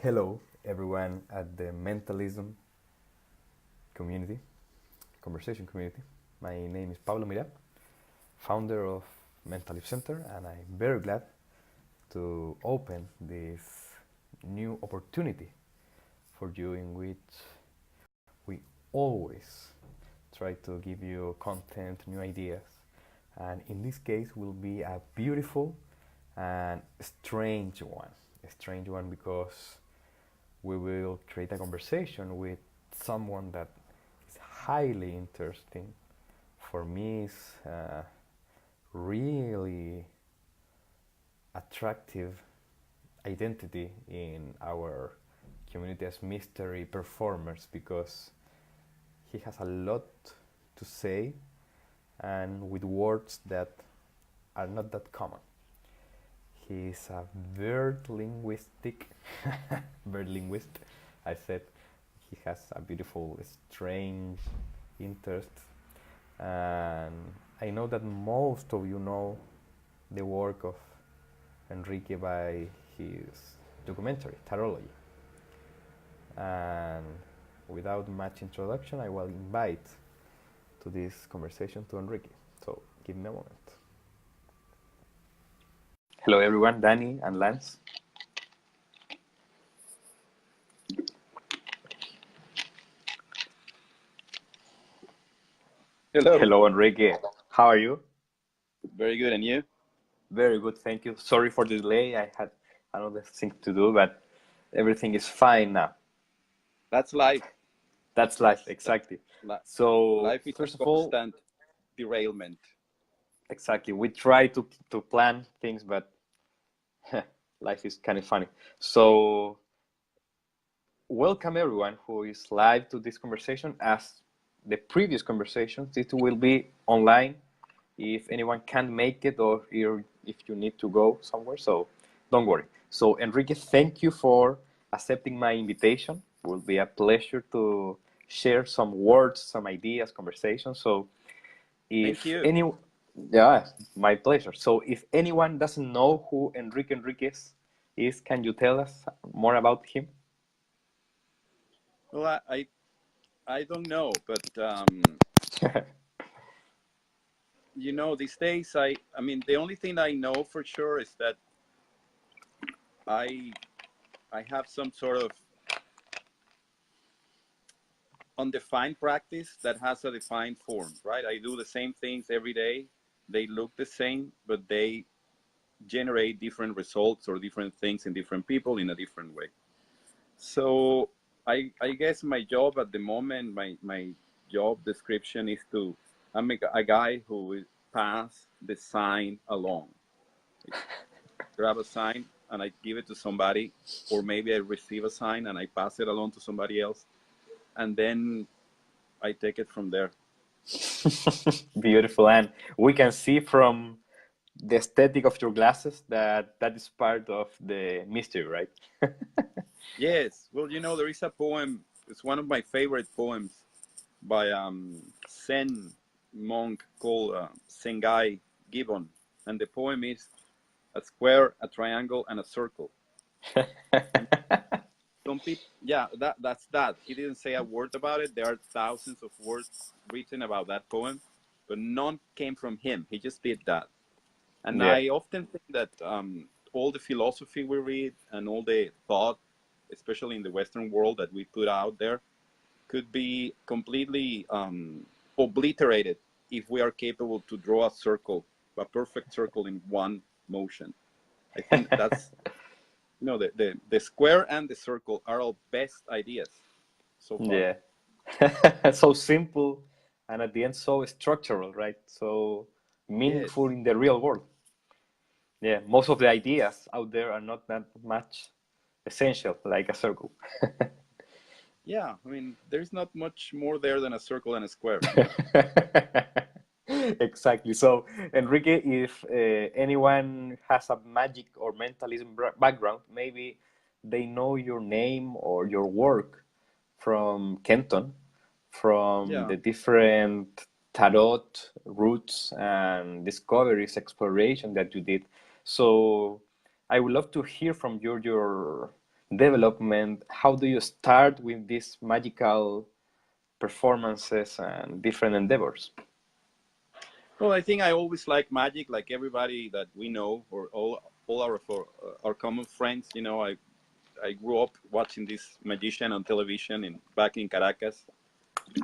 Hello, everyone at the Mentalism community, conversation community. My name is Pablo Mira, founder of Mentalism Center, and I'm very glad to open this new opportunity for you in which we always try to give you content, new ideas, and in this case will be a beautiful and strange one. A strange one because we will create a conversation with someone that is highly interesting. For me, is really attractive identity in our community as mystery performers because he has a lot to say and with words that are not that common. He's a bird linguistic, bird linguist. I said he has a beautiful, strange interest, and I know that most of you know the work of Enrique by his documentary, Tarology. And without much introduction, I will invite to this conversation to Enrique. So give me a moment. Hello, everyone, Danny and Lance. Hello. Hello, Enrique. How are you? Very good, and you? Very good, thank you. Sorry for the delay. I had another thing to do, but everything is fine now. That's life. That's life, exactly. So, life is first a of all, constant derailment. exactly. We try to plan things, but life is kind of funny. So, welcome everyone who is live to this conversation. As the previous conversations, it will be online if anyone can't make it or if you need to go somewhere. So don't worry. So Enrique, thank you for accepting my invitation. It will be a pleasure to share some words, some ideas, conversations. So if Thank you. any, yeah, my pleasure. So if anyone doesn't know who Enrique Enriquez is, can you tell us more about him? Well, I don't know, but these days I mean the only thing I know for sure is that I have some sort of undefined practice that has a defined form, right? I do the same things every day. They look the same, but they generate different results or different things in different people in a different way. So I guess my job at the moment, my job description is I'm a guy who will pass the sign along. I grab a sign and I give it to somebody, or maybe I receive a sign and I pass it along to somebody else, and then I take it from there. Beautiful, and we can see from the aesthetic of your glasses that is part of the mystery, right? Yes, well, there is a poem. It's one of my favorite poems by Zen monk called Sengai Gibbon, and the poem is a square, a triangle, and a circle. Some people, yeah, that's that. He didn't say a word about it. There are thousands of words written about that poem, but none came from him. He just did that. And Yeah. I often think that all the philosophy we read and all the thought, especially in the Western world that we put out there, could be completely obliterated if we are capable to draw a perfect circle in one motion. I think that's, the square and the circle are our best ideas so far. Yeah. So simple, and at the end so structural, right? So meaningful Yes. in the real world. Yeah, most of the ideas out there are not that much essential, like a circle. Yeah, I mean, there's not much more there than a circle and a square. Exactly. So, Enrique, if anyone has a magic or mentalism background, maybe they know your name or your work from Kenton, from Yeah. the different tarot routes and discoveries, exploration that you did. So, I would love to hear from you development? How do you start with these magical performances and different endeavors? Well, I think I always like magic, like everybody that we know, or all our common friends. You know, I grew up watching this magician on television back in Caracas,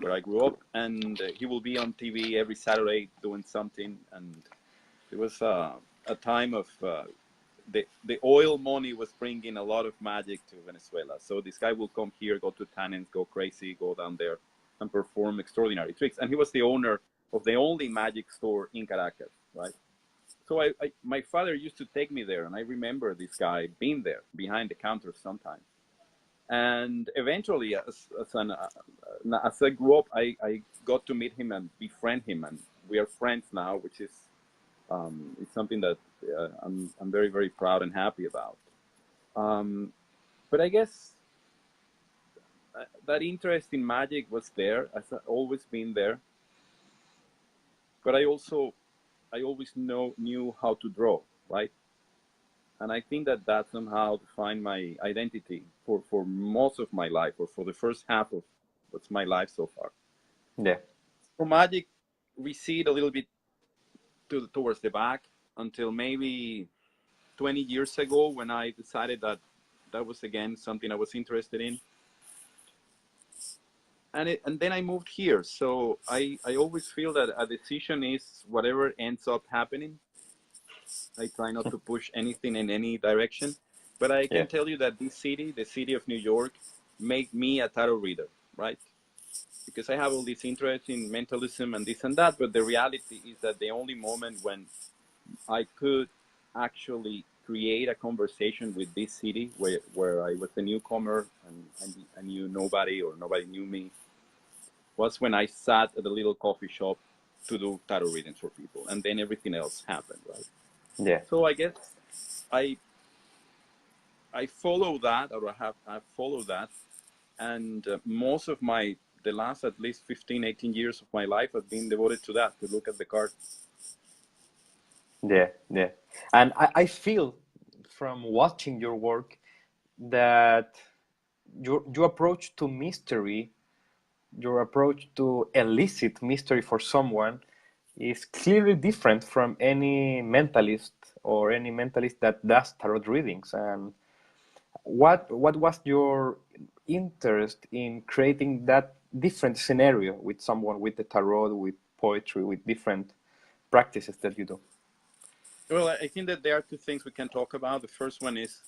where I grew up, and he will be on TV every Saturday doing something. And it was a time of the oil money was bringing a lot of magic to Venezuela. So this guy will come here, go to Tannins, go crazy, go down there and perform extraordinary tricks. And he was the owner of the only magic store in Caracas, right? So my father used to take me there, and I remember this guy being there behind the counter sometimes. And eventually, as I grew up, I got to meet him and befriend him, and we are friends now, which is it's something that I'm very, very proud and happy about. But I guess that interest in magic was there, has always been there. But I always knew how to draw, right? And I think that somehow defined my identity for most of my life, or for the first half of what's my life so far. Yeah. For magic, recede a little bit towards the back until maybe 20 years ago, when I decided that was again something I was interested in. And then I moved here. So I always feel that a decision is whatever ends up happening. I try not to push anything in any direction. But I can tell you that this city, the city of New York, made me a tarot reader, right? Because I have all this interest in mentalism and this and that. But the reality is that the only moment when I could actually create a conversation with this city, where I was a newcomer and I knew nobody, or nobody knew me, was when I sat at a little coffee shop to do tarot readings for people, and then everything else happened, right? Yeah. So I guess I follow that, or I've followed that, and most of the last at least 15, 18 years of my life have been devoted to that, to look at the cards. Yeah, yeah. And I feel from watching your work that your approach to mystery, your approach to elicit mystery for someone, is clearly different from any mentalist or any mentalist that does tarot readings. And what was your interest in creating that different scenario with someone with the tarot, with poetry, with different practices that you do? Well, I think that there are two things we can talk about. The first one is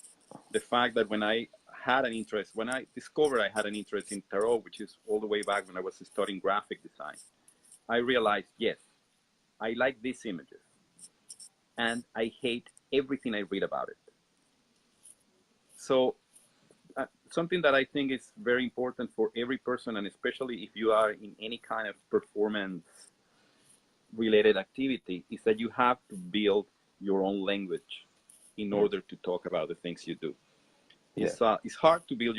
the fact that when I discovered I had an interest in tarot, which is all the way back when I was studying graphic design, I realized, yes, I like these images, and I hate everything I read about it. So something that I think is very important for every person, and especially if you are in any kind of performance related activity, is that you have to build your own language in order to talk about the things you do. It's hard to build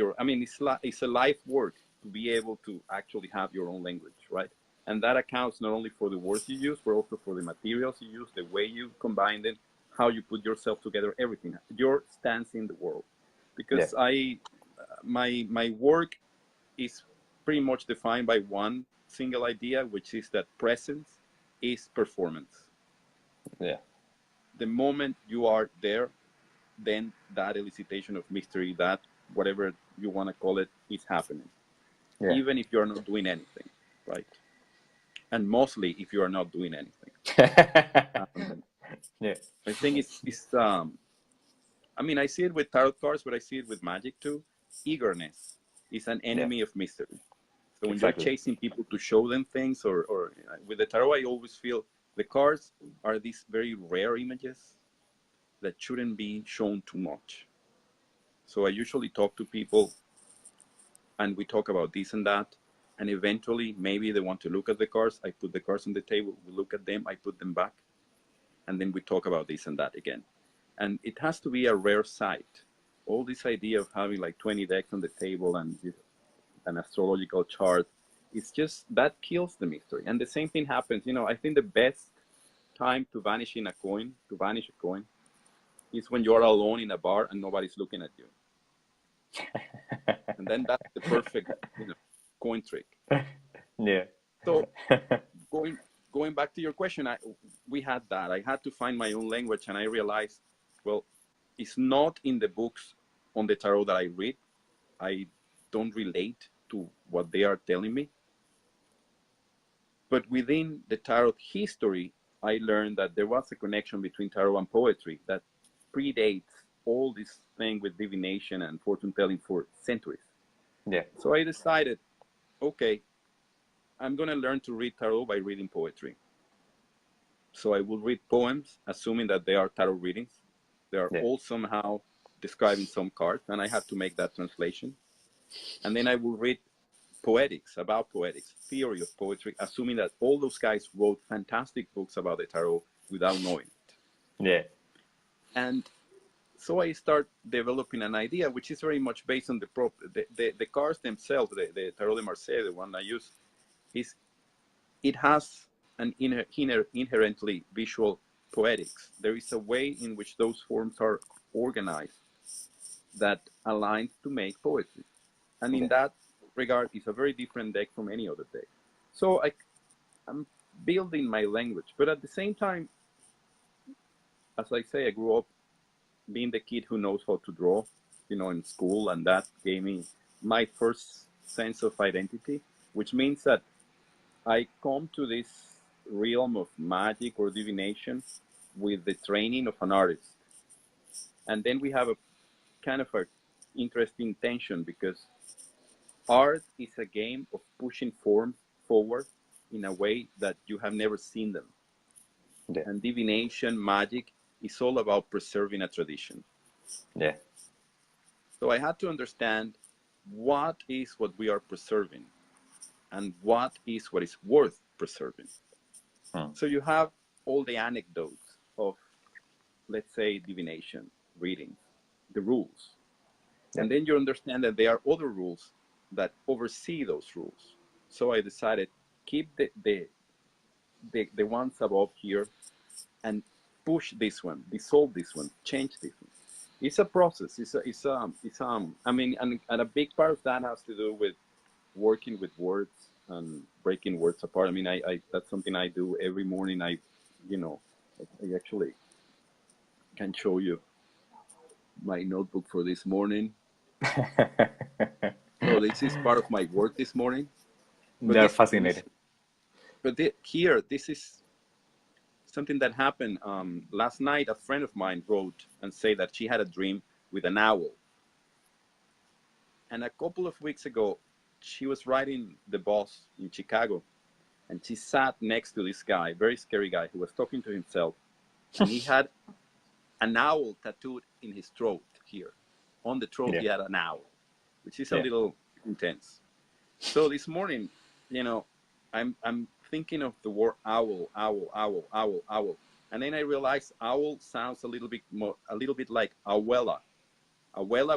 it's a life work to be able to actually have your own language, right? And that accounts not only for the words you use, but also for the materials you use, the way you combine them, how you put yourself together, everything, your stance in the world. Because my work is pretty much defined by one single idea, which is that presence is performance. Yeah. The moment you are there, then that elicitation of mystery, that whatever you want to call it, is happening. Yeah. Even if you're not doing anything, right? And mostly if you are not doing anything. Yeah. I think it's I see it with tarot cards, but I see it with magic too. Eagerness is an enemy of mystery. So when you're chasing people to show them things, or with the tarot, I always feel the cards are these very rare images that shouldn't be shown too much. So I usually talk to people and we talk about this and that. And eventually, maybe they want to look at the cards. I put the cards on the table, we look at them, I put them back. And then we talk about this and that again. And it has to be a rare sight. All this idea of having like 20 decks on the table and an astrological chart, it's just, that kills the mystery. And the same thing happens, I think the best time to vanish a coin, is when you're alone in a bar and nobody's looking at you. And then that's the perfect, coin trick. Yeah. So going going back to your question, we had that. I had to find my own language, and I realized, well, it's not in the books on the tarot that I read. I don't relate to what they are telling me. But within the tarot history, I learned that there was a connection between tarot and poetry that predates all this thing with divination and fortune telling for centuries. Yeah. So I decided, okay, I'm going to learn to read tarot by reading poetry. So I will read poems, assuming that they are tarot readings. They are Yeah. all somehow describing some cards, and I have to make that translation. And then I will read poetics, about poetics, theory of poetry, assuming that all those guys wrote fantastic books about the tarot without knowing it. Yeah. And so I start developing an idea, which is very much based on the cards themselves. The Tarot de Marseille, the one I use, it has an inherently visual poetics. There is a way in which those forms are organized that aligns to make poetry. And in that regard, it's a very different deck from any other deck. So I'm building my language. But at the same time, as I say, I grew up being the kid who knows how to draw, in school, and that gave me my first sense of identity, which means that I come to this realm of magic or divination with the training of an artist. And then we have a kind of an interesting tension, because art is a game of pushing forms forward in a way that you have never seen them. Yeah. And divination, magic, is all about preserving a tradition. Yeah. So I had to understand what is what we are preserving and what is worth preserving. So you have all the anecdotes of, let's say, divination, reading, the rules. Yeah. And then you understand that there are other rules that oversee those rules. So I decided, keep the ones above here and push this one, dissolve this one, change this one. It's a process. I mean, and a big part of that has to do with working with words and breaking words apart. I mean, I that's something I do every morning. I actually can show you my notebook for this morning. So this is part of my work this morning. They're fascinating. Here, this is something that happened last night. A friend of mine wrote and said that she had a dream with an owl. And a couple of weeks ago, she was riding the bus in Chicago, and she sat next to this guy, very scary guy, who was talking to himself, and he had an owl tattooed in his throat here. On the throat, he had an owl, which is a little intense. So this morning, I'm thinking of the word owl, owl, owl, owl, owl, and then I realized owl sounds a little bit like abuela,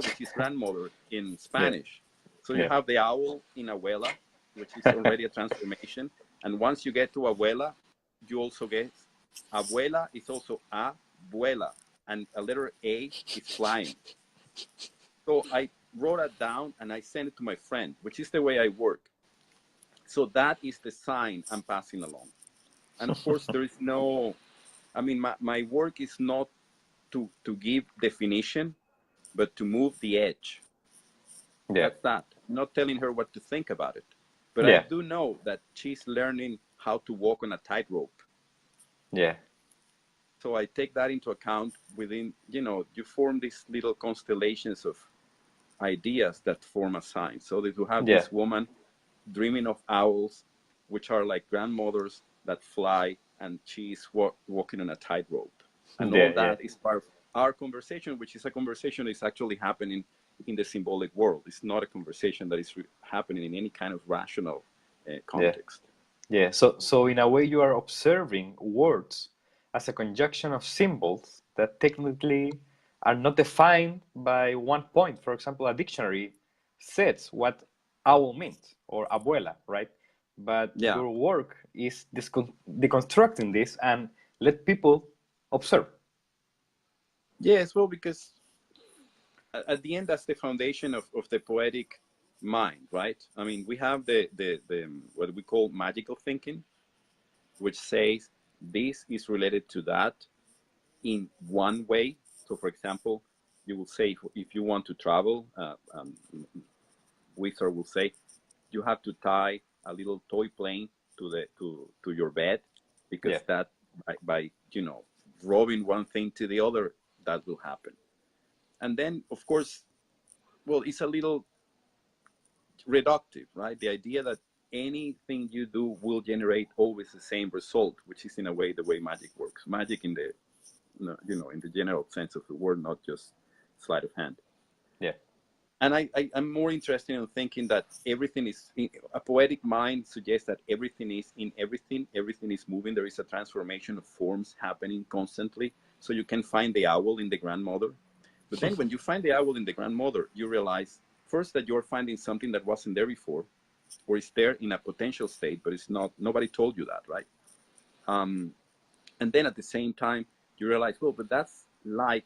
which is grandmother in Spanish. So you have the owl in abuela, which is already a transformation, and once you get to abuela, you also get abuela is also abuela, and a letter A is flying. So I wrote it down and I sent it to my friend, which is the way I work. So that is the sign I'm passing along. And of course, there is no, I mean, my work is not to give definition, but to move the edge. That's that. I'm not telling her what to think about it. But I do know that she's learning how to walk on a tightrope. Yeah. So I take that into account within, you form these little constellations of ideas that form a sign. So that you have this woman dreaming of owls, which are like grandmothers that fly, and she's walking on a tightrope. And all that is part of our conversation, which is a conversation that is actually happening in the symbolic world. It's not a conversation that is happening in any kind of rational context. Yeah. So in a way, you are observing words as a conjunction of symbols that technically are not defined by one point. For example, a dictionary says what owl means or abuela, right? But your work is deconstructing this and let people observe. Yes, well, because at the end, that's the foundation of the poetic mind, right? I mean, we have the what we call magical thinking, which says this is related to that in one way. So, for example, you will say if you want to travel, Wizard will say you have to tie a little toy plane to your bed, because Yeah. that by robbing one thing to the other, that will happen. And then, of course, well, it's a little reductive, right? The idea that anything you do will generate always the same result, which is in a way the way magic works. Magic in the in the general sense of the word, not just sleight of hand. Yeah. And I'm more interested in thinking that everything is a poetic mind suggests that everything is in everything. Everything is moving. There is a transformation of forms happening constantly. So you can find the owl in the grandmother. But then when you find the owl in the grandmother, you realize first that you're finding something that wasn't there before, or is there in a potential state, but it's not. Nobody told you that, right? And then at the same time, you realize, well, but that's like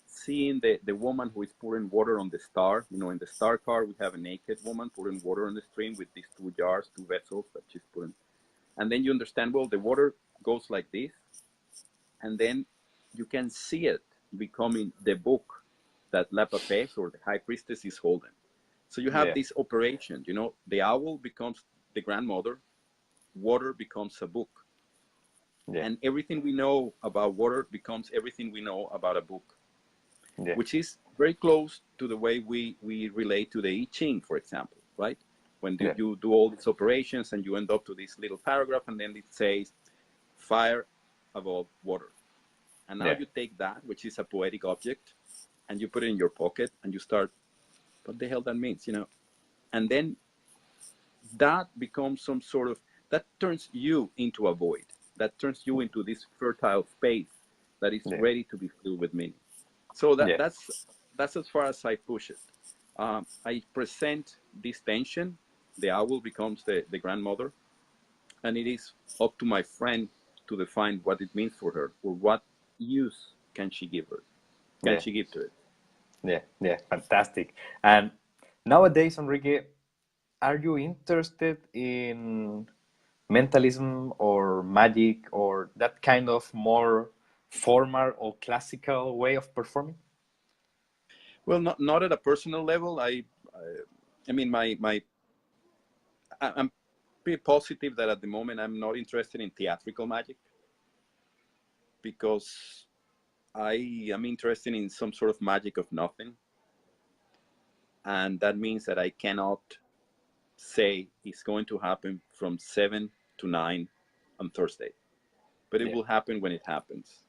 seeing the woman who is pouring water on the star. In the star car, we have a naked woman pouring water on the stream with these two jars, two vessels that she's pouring. And then you understand, well, the water goes like this, and then you can see it becoming the book that La Papesse, or the high priestess, is holding. So you have Yeah. this operation, the owl becomes the grandmother, water becomes a book. Yeah. And everything we know about water becomes everything we know about a book, Yeah. which is very close to the way we relate to the I Ching, for example, right? When Yeah. you do all these operations and you end up to this little paragraph, and then it says fire above water. And now Yeah. you take that, which is a poetic object, and you put it in your pocket, and you start, what the hell that means, And then that becomes some sort of, that turns you into a void. That turns you into this fertile space that is Yeah. ready to be filled with meaning. So Yeah. that's as far as I push it. I present this tension. The owl becomes the grandmother, and it is up to my friend to define what it means for her, or what use can she give her, can Yeah. she give to it. Yeah. Yeah. Fantastic. And nowadays, Enrique, are you interested in mentalism or magic or that kind of more formal or classical way of performing? Well, not at a personal level. I mean, I'm pretty positive that at the moment I'm not interested in theatrical magic, because I am interested in some sort of magic of nothing. And that means that I cannot say it's going to happen from 7 to 9 on Thursday, but it Yeah. will happen when it happens.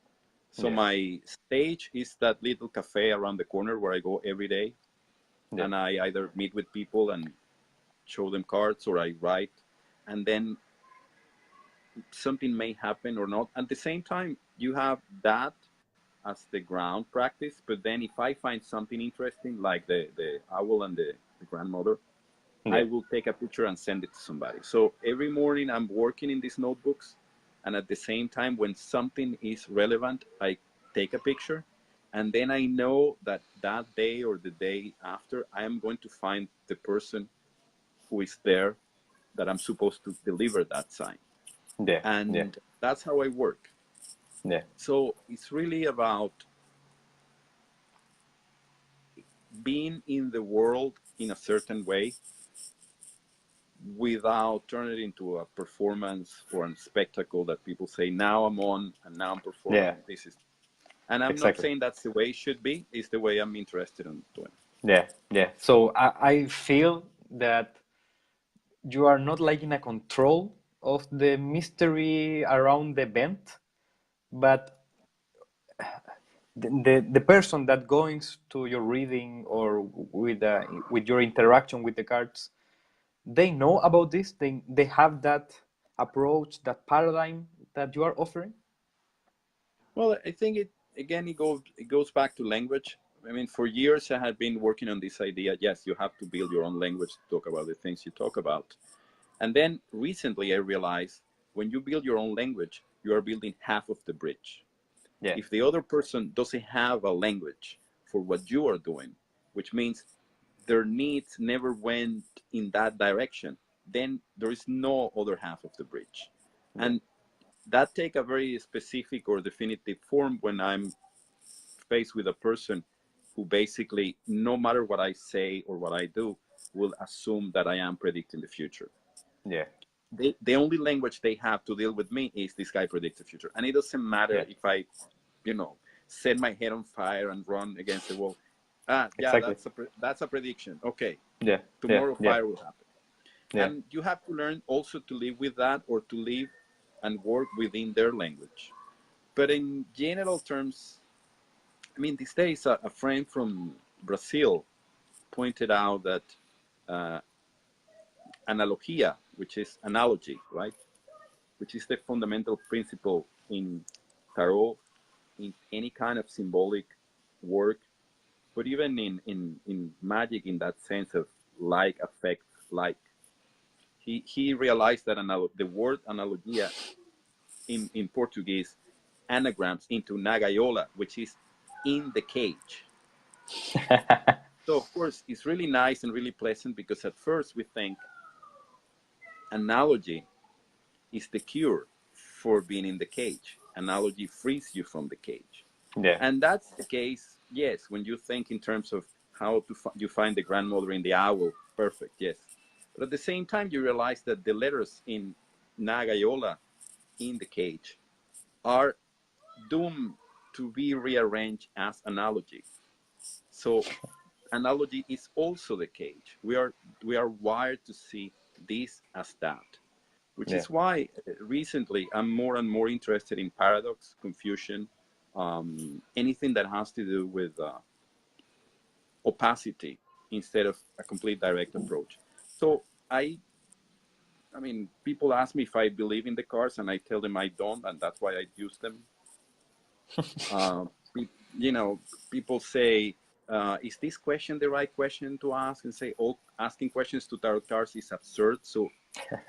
So Yeah. my stage is that little cafe around the corner where I go every day, Yeah. and I either meet with people and show them cards, or I write, and then something may happen or not. At the same time, you have that as the ground practice, but then if I find something interesting, like the owl and the grandmother, I Yeah. will take a picture and send it to somebody. So every morning I'm working in these notebooks, and at the same time, when something is relevant, I take a picture, and then I know that that day or the day after, I am going to find the person who is there that I'm supposed to deliver that sign. Yeah. Yeah. And that's how I work. Yeah. So it's really about being in the world in a certain way, without turning it into a performance or a spectacle that people say, now I'm on and now I'm Yeah. performing. This is, and I'm not Exactly. saying that's the way it should be. It's the way I'm interested in doing. Yeah. Yeah. So I feel that you are not like in a control of the mystery around the event, but the person that goes to your reading or with your interaction with the cards, they know about this. They have that approach, that paradigm that you are offering. Well, I think it goes back to language. I mean, for years I had been working on this idea. Yes, you have to build your own language to talk about the things you talk about. And then recently I realized, when you build your own language, you are building half of the bridge. Yeah. If the other person doesn't have a language for what you are doing, which means their needs never went in that direction. Then there is no other half of the bridge. Yeah. And that take a very specific or definitive form when I'm faced with a person who basically, no matter what I say or what I do, will assume that I am predicting the future. Yeah. The only language they have to deal with me is this guy predicts the future. And it doesn't matter if I, set my head on fire and run against the wall. Yeah, Exactly. that's a prediction. Okay, Yeah. tomorrow Yeah. fire will happen. Yeah. And you have to learn also to live with that, or to live and work within their language. But in general terms, I mean, these days, a friend from Brazil pointed out that analogia, which is analogy, right? Which is the fundamental principle in tarot, in any kind of symbolic work, but even in magic, in that sense of like affects like. He realized that the word analogia in Portuguese anagrams into nagaiola, which is in the cage. So of course it's really nice and really pleasant, because at first we think analogy is the cure for being in the cage. Analogy frees you from the cage. Yeah. And that's the case, yes, when you think in terms of how you find the grandmother in the owl, perfect, yes. But at the same time, you realize that the letters in Nagayola, in the cage, are doomed to be rearranged as analogy. So analogy is also the cage. We are wired to see this as that, which Yeah. is why recently I'm more and more interested in paradox, confusion, anything that has to do with opacity instead of a complete direct approach. So I mean, people ask me if I believe in the cards, and I tell them I don't, and that's why I use them. uh, People say, is this question the right question to ask? And say, oh, asking questions to tarot cards is absurd. So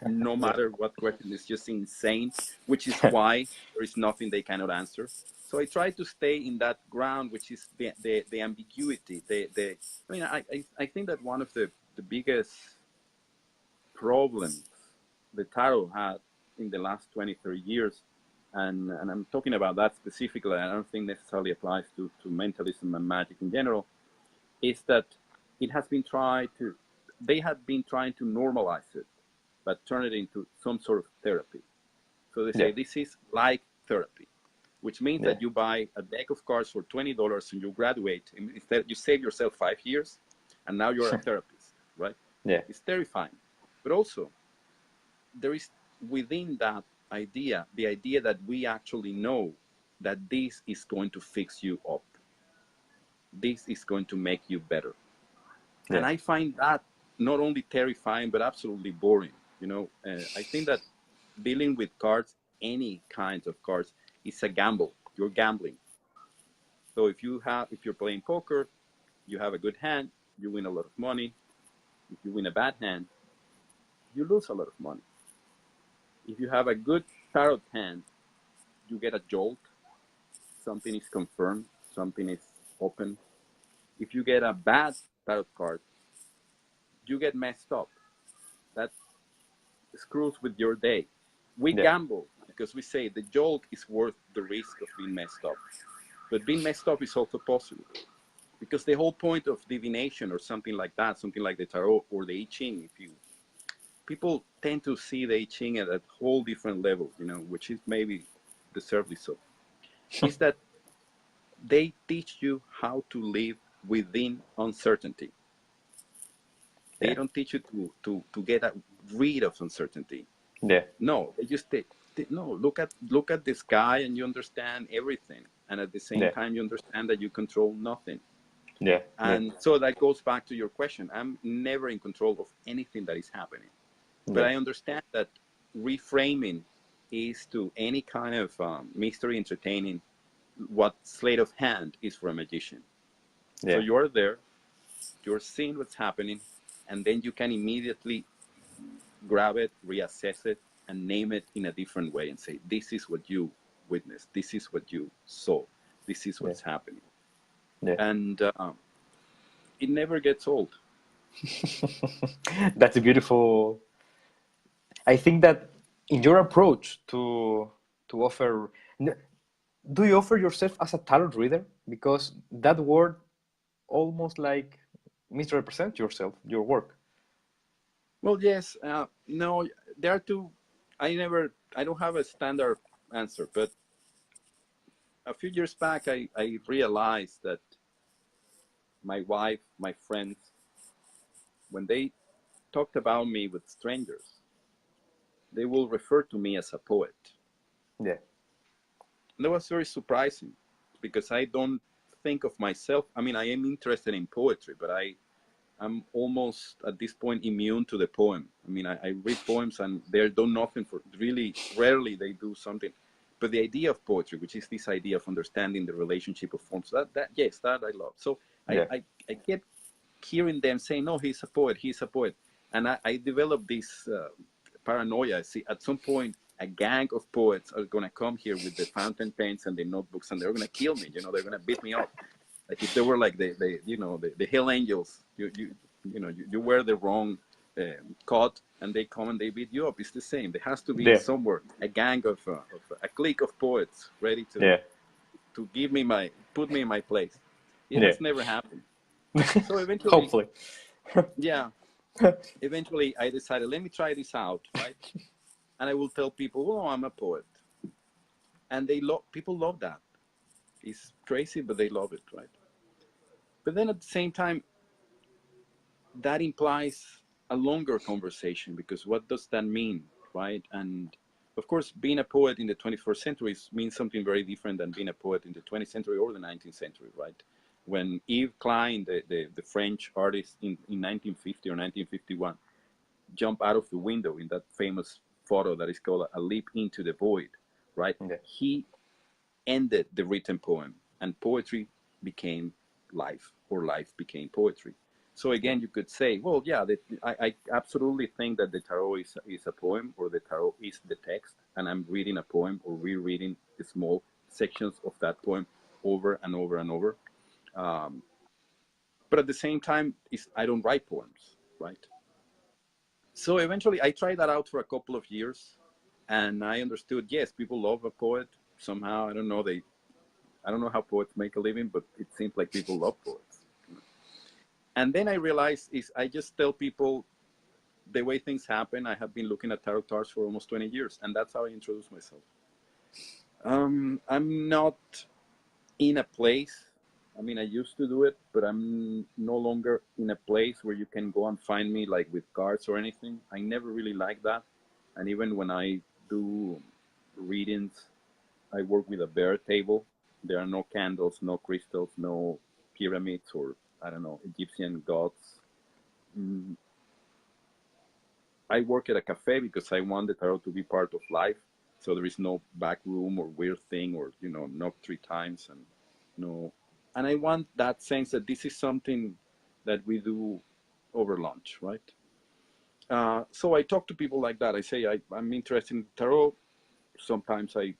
no matter what question, is just insane, which is why there is nothing they cannot answer. So I try to stay in that ground, which is the ambiguity. I mean, I think that one of the biggest problems the tarot had in the last 20, 30 years, and I'm talking about that specifically, I don't think necessarily applies to mentalism and magic in general, is that they have been trying to normalize it, but turn it into some sort of therapy. So they say this is like therapy, which means that you buy a deck of cards for $20 and you graduate. Instead, you save yourself 5 years, and now you're a therapist, right? Yeah. It's terrifying. But also, there is within that idea, the idea that we actually know that this is going to fix you up. This is going to make you better. Yeah. And I find that not only terrifying, but absolutely boring. I think that dealing with cards, any kinds of cards, is a gamble. You're gambling. So if you're playing poker, you have a good hand, you win a lot of money. If you win a bad hand, you lose a lot of money. If you have a good tarot hand, you get a jolt. Something is confirmed. Something is open. If you get a bad tarot card, you get messed up. That screws with your day. We gamble because we say the jolt is worth the risk of being messed up. But being messed up is also possible. Because the whole point of divination or something like that, something like the tarot or the I Ching, people tend to see the I Ching at a whole different level, which is maybe deservedly so, is that they teach you how to live within uncertainty. They don't teach you to get rid of uncertainty. Yeah. No, they just look at the sky and you understand everything, and at the same time you understand that you control nothing. Yeah. And so that goes back to your question. I'm never in control of anything that is happening. But I understand that reframing is to any kind of mystery entertaining what sleight of hand is for a magician. So you're there, you're seeing what's happening, and then you can immediately grab it, reassess it, and name it in a different way and say, this is what you witnessed, this is what you saw, this is what's happening. Yeah. and it never gets old. That's a beautiful. I think that in your approach to offer, do you offer yourself as a tarot reader? Because that word almost like misrepresents yourself, your work. Well, yes, no, there are two. I don't have a standard answer, but a few years back, I realized that my wife, my friends, when they talked about me with strangers, they will refer to me as a poet. Yeah. And that was very surprising because I don't think of myself. I mean, I am interested in poetry, but I'm almost at this point immune to the poem. I mean, I read poems and they do nothing for really rarely they do something. But the idea of poetry, which is this idea of understanding the relationship of forms, that yes, that I love. So Yeah. I kept hearing them say, no, he's a poet, he's a poet. And I developed this paranoia. See, at some point, a gang of poets are going to come here with the fountain pens and the notebooks, and they're going to kill me. You know, they're going to beat me up. Like if they were like the Hell Angels, you wear the wrong coat and they come and they beat you up. It's the same. There has to be Yeah. somewhere a gang of a clique of poets ready Yeah. to put me in my place. It Yeah. has never happened. So eventually, Hopefully. yeah, eventually I decided, let me try this out, right? And I will tell people, oh, I'm a poet, and people love that. It's crazy, but they love it, right? But then at the same time, that implies a longer conversation because what does that mean, right? And of course, being a poet in the 21st century means something very different than being a poet in the 20th century or the 19th century, right? When Yves Klein, the French artist in 1950 or 1951, jumped out of the window in that famous photo that is called A Leap into the Void, right? Yeah. He ended the written poem and poetry became life, or life became poetry. So Yeah. again, you could say, well, yeah, I absolutely think that the tarot is a poem, or the tarot is the text, and I'm reading a poem or rereading small sections of that poem over and over and over. Um, but at the same time, I don't write poems, right? So eventually, I tried that out for a couple of years, and I understood, yes, people love a poet somehow. I don't know how poets make a living, but it seems like people love poets. And then I realized I just tell people the way things happen. I have been looking at tarot cards for almost 20 years, and that's how I introduce myself. I'm not in a place. I mean, I used to do it, but I'm no longer in a place where you can go and find me like with cards or anything. I never really like that. And even when I do readings, I work with a bare table. There are no candles, no crystals, no pyramids, or I don't know, Egyptian gods. Mm, I work at a cafe because I want the tarot to be part of life. So there is no back room or weird thing, or knock 3 times and no. And I want that sense that this is something that we do over lunch, right? So I talk to people like that. I say I'm interested in tarot. Sometimes I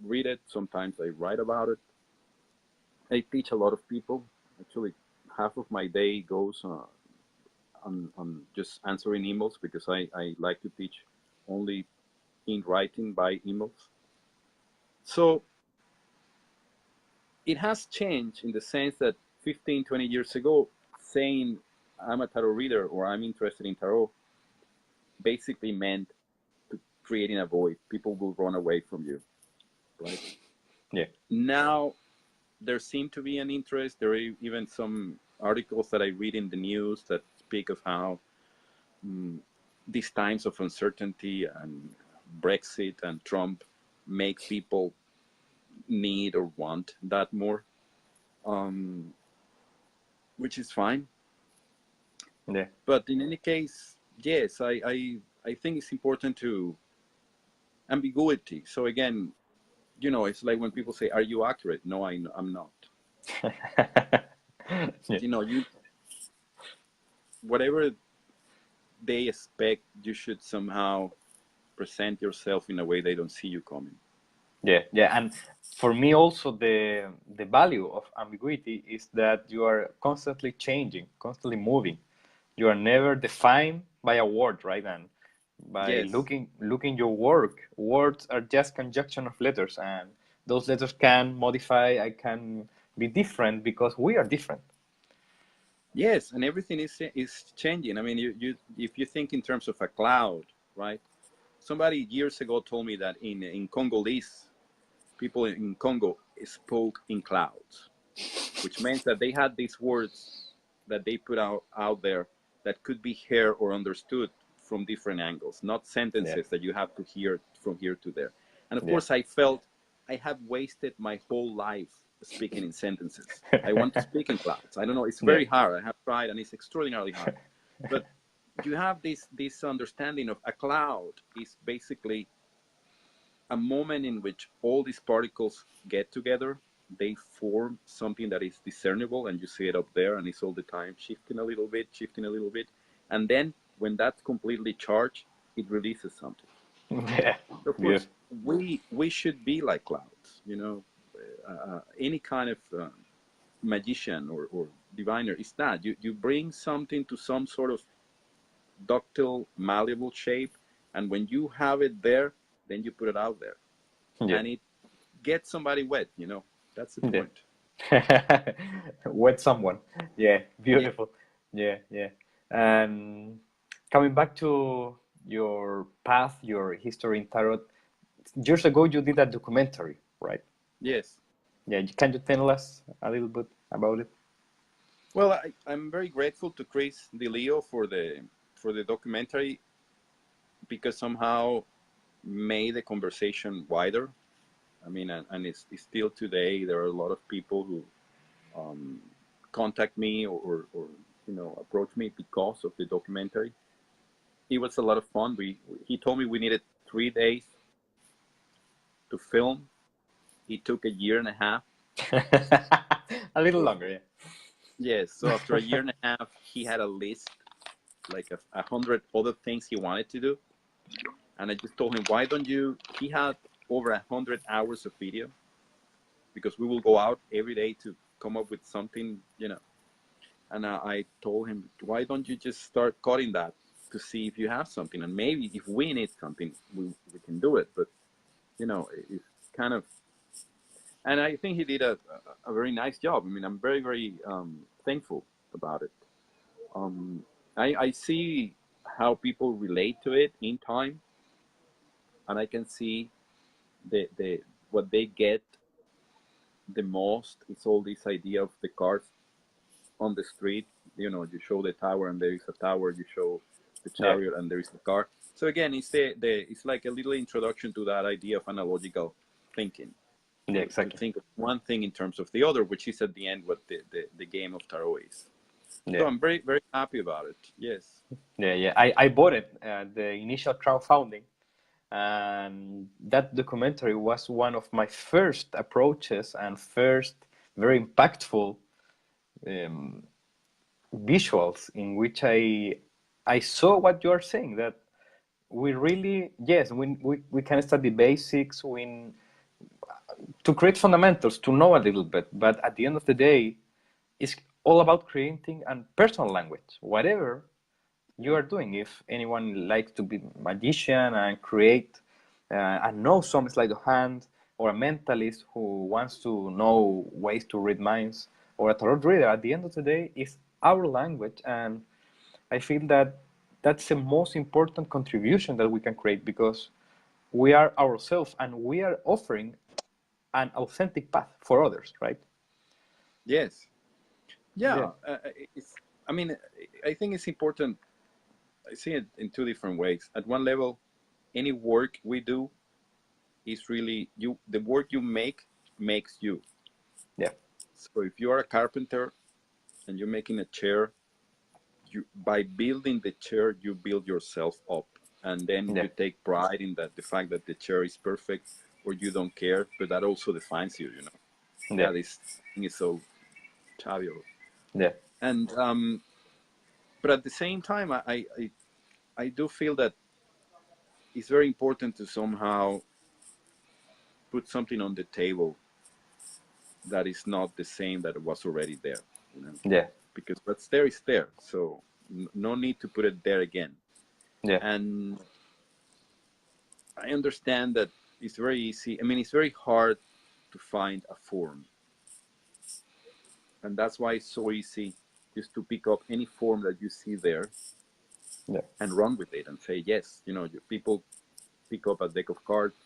read it. Sometimes I write about it. I teach a lot of people. Actually, half of my day goes on just answering emails because I like to teach only in writing by emails. So it has changed in the sense that 15, 20 years ago, saying I'm a tarot reader or I'm interested in tarot basically meant creating a void. People will run away from you, right? Yeah. Now there seemed to be an interest. There are even some articles that I read in the news that speak of how these times of uncertainty and Brexit and Trump make people need or want that more, um, which is fine. Yeah. But in any case, yes, I think it's important to ambiguity. So again, it's like when people say, "Are you accurate?" No, I'm not. Yeah. You whatever they expect, you should somehow present yourself in a way they don't see you coming. Yeah, yeah, and for me also the value of ambiguity is that you are constantly changing, constantly moving. You are never defined by a word, right? And by Yes. looking your work, words are just conjunction of letters, and those letters can modify, I can be different because we are different. Yes, and everything is changing. I mean, you if you think in terms of a cloud, right? Somebody years ago told me that in Congolese, people in Congo spoke in clouds, which means that they had these words that they put out there that could be heard or understood from different angles, not Yeah, sentences that you have to hear from here to there. And of yeah, course, I felt I have wasted my whole life speaking in sentences. I want to speak in clouds. I don't know. It's yeah, very hard. I have tried, and it's extraordinarily hard. But you have this understanding of a cloud is basically a moment in which all these particles get together, they form something that is discernible, and you see it up there, and it's all the time shifting a little bit, shifting a little bit. And then when that's completely charged, it releases something. yeah, So of yeah, course, we should be like clouds, any kind of magician or diviner is that you bring something to some sort of ductile, malleable shape, and when you have it there, then you put it out there, yeah, and it get somebody wet. That's the yeah. point. With someone. Yeah, Yeah. beautiful. Yeah, yeah. And coming back to your path, your history in tarot, years ago you did a documentary, right? Yes. Yeah, can you tell us a little bit about it? Well, I'm very grateful to Chris DeLeo for the documentary, because somehow made the conversation wider. I mean, and it's still today. There are a lot of people who um, contact me or approach me because of the documentary. It was a lot of fun. He told me we needed 3 days to film. It took a year and a half. A little So longer, yes, so after a year and a half, he had a list, like 100 other things he wanted to do, and I just told him, why don't you? He had over 100 hours of video, because we will go out every day to come up with something. And I told him, why don't you just start cutting that to see if you have something, and maybe if we need something, we can do it. But it's kind of, and I think he did a very nice job. I mean, I'm very, very thankful about it. Um, I see how people relate to it in time, and I can see the what they get the most is all this idea of the cars on the street. You show the tower, and there is a tower. You show the yeah, chariot, and there is a car. So again, it's like a little introduction to that idea of analogical thinking, yeah, to exactly. think of one thing in terms of the other, which is at the end what the game of tarot is. So Yeah, I'm very, very happy about it. Yes. yeah, yeah. I bought it at the initial crowdfunding, and that documentary was one of my first approaches and first very impactful um, visuals in which I saw what you are saying, that we really, yes, we can study basics to create fundamentals, to know a little bit, but at the end of the day it's all about creating a personal language, whatever you are doing. If anyone likes to be a magician and create and know some sleight of hand, or a mentalist who wants to know ways to read minds, or a tarot reader, at the end of the day, is our language. And I feel that that's the most important contribution that we can create, because we are ourselves and we are offering an authentic path for others, right? Yes. Yeah, Yeah. It's. I mean, I think it's important. I see it in two different ways. At one level, any work we do is really you. The work you make makes you. yeah, So if you are a carpenter and you're making a chair, you by building the chair, you build yourself up, and then yeah, you take pride in that the fact that the chair is perfect, or you don't care, but that also defines you. yeah, Yeah, this thing is so chavio. yeah, And but at the same time, I do feel that it's very important to somehow put something on the table that is not the same that was already there, Yeah. because what's there is there. So no need to put it there again. Yeah. And I understand that it's very easy. I mean, it's very hard to find a form. And that's why it's so easy just to pick up any form that you see there Yeah. and run with it and say, yes, people pick up a deck of cards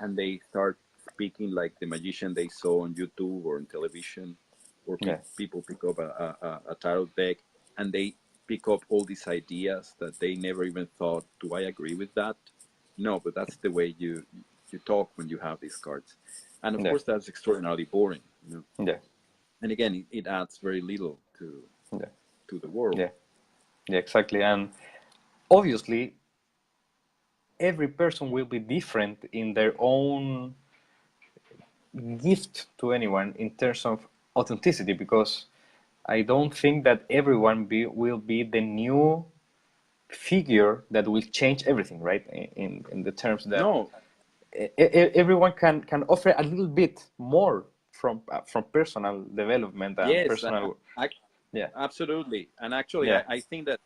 and they start speaking like the magician they saw on YouTube or on television, or Yeah. people pick up a tarot deck and they pick up all these ideas that they never even thought, do I agree with that? No, but that's the way you talk when you have these cards. And of Yeah. course, that's extraordinarily boring. Yeah. And again, it adds very little Yeah. to the world. Yeah. Yeah, exactly. And obviously, every person will be different in their own gift to anyone in terms of authenticity, because I don't think that everyone will be the new figure that will change everything, right? In the terms that No, everyone can offer a little bit more from personal development and yes, personal. Yeah. absolutely. And actually, Yeah. I think that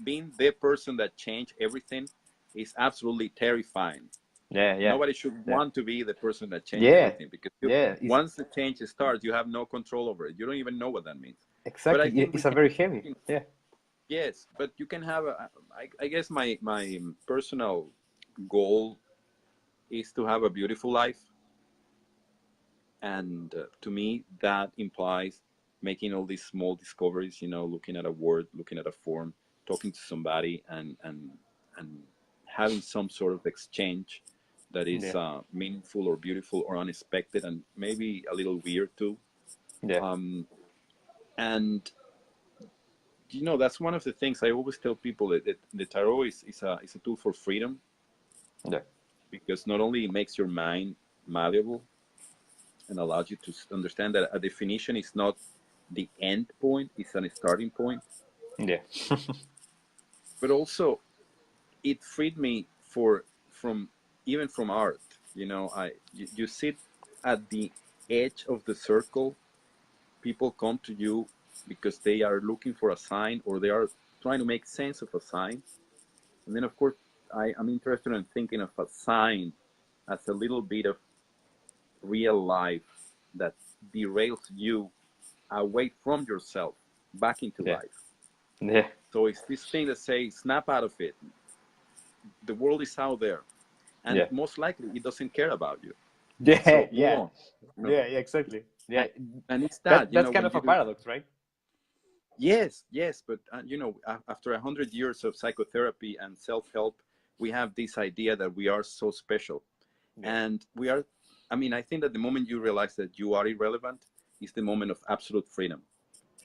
being the person that changed everything is absolutely terrifying. Yeah. Yeah. Nobody should Yeah. want to be the person that changed Yeah. everything, because Yeah. once the change starts, you have no control over it. You don't even know what that means. But I Exactly. think we It's a can, very heavy. Yeah. yes, but you can have I guess my personal goal is to have a beautiful life. And to me, that implies making all these small discoveries, looking at a word, looking at a form, talking to somebody, and having some sort of exchange that is Yeah. meaningful or beautiful or unexpected and maybe a little weird too. Yeah. Um, and that's one of the things I always tell people, that the tarot is a tool for freedom, Yeah. because not only it makes your mind malleable and allows you to understand that a definition is not the end point, it's a starting point, Yeah. but also it freed me from even from art. You sit at the edge of the circle. People come to you because they are looking for a sign, or they are trying to make sense of a sign. And then of course I'm interested in thinking of a sign as a little bit of real life that derails you away from yourself back into Yeah. life. Yeah. So it's this thing that says, snap out of it. The world is out there, and Yeah. most likely it doesn't care about you. Yeah. So move Yeah. on. Yeah. Yeah. Exactly. Yeah. And it's that, That's kind when of a you, paradox, right? yes, but after 100 years of psychotherapy and self-help, we have this idea that we are so special, Yeah. and we are. I mean, I think that the moment you realize that you are irrelevant is the moment of absolute freedom.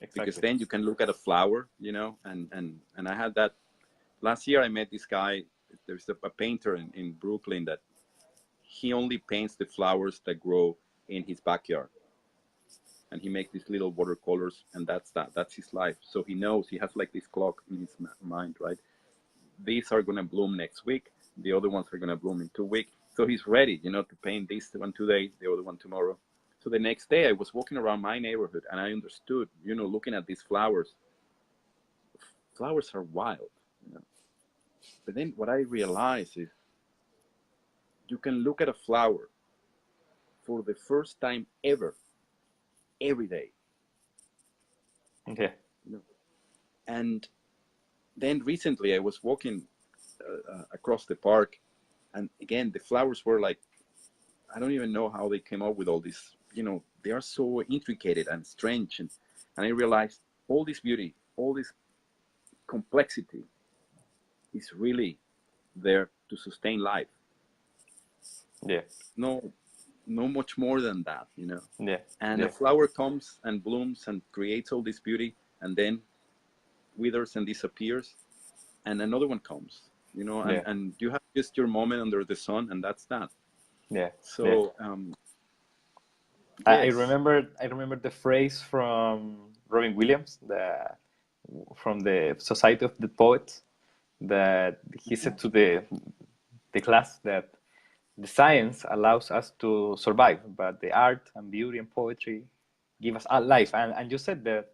Because Exactly. then you can look at a flower, and I had that last year. I met this guy. There's a painter in Brooklyn that he only paints the flowers that grow in his backyard, and he makes these little watercolors, and that's his life. So he knows, he has like this clock in his mind, right? These are going to bloom next week, the other ones are going to bloom in 2 weeks. So he's ready, to paint this one today, the other one tomorrow. So the next day I was walking around my neighborhood, and I understood, looking at these flowers are wild. But then what I realized is, you can look at a flower for the first time ever, every day. Yeah. And then recently I was walking across the park, and again the flowers were like, I don't even know how they came up with all this. They are so intricate and strange, and I realized all this beauty, all this complexity is really there to sustain life. Yeah. No, much more than that. Yeah. And Yeah. a flower comes and blooms and creates all this beauty, and then withers and disappears, and another one comes. Yeah. And you have just your moment under the sun, and that's that. Yeah. Yeah. So I yes, remember the phrase from Robin Williams, from the Society of the Poets, that he said to the class that the science allows us to survive, but the art and beauty and poetry give us a life. And you said that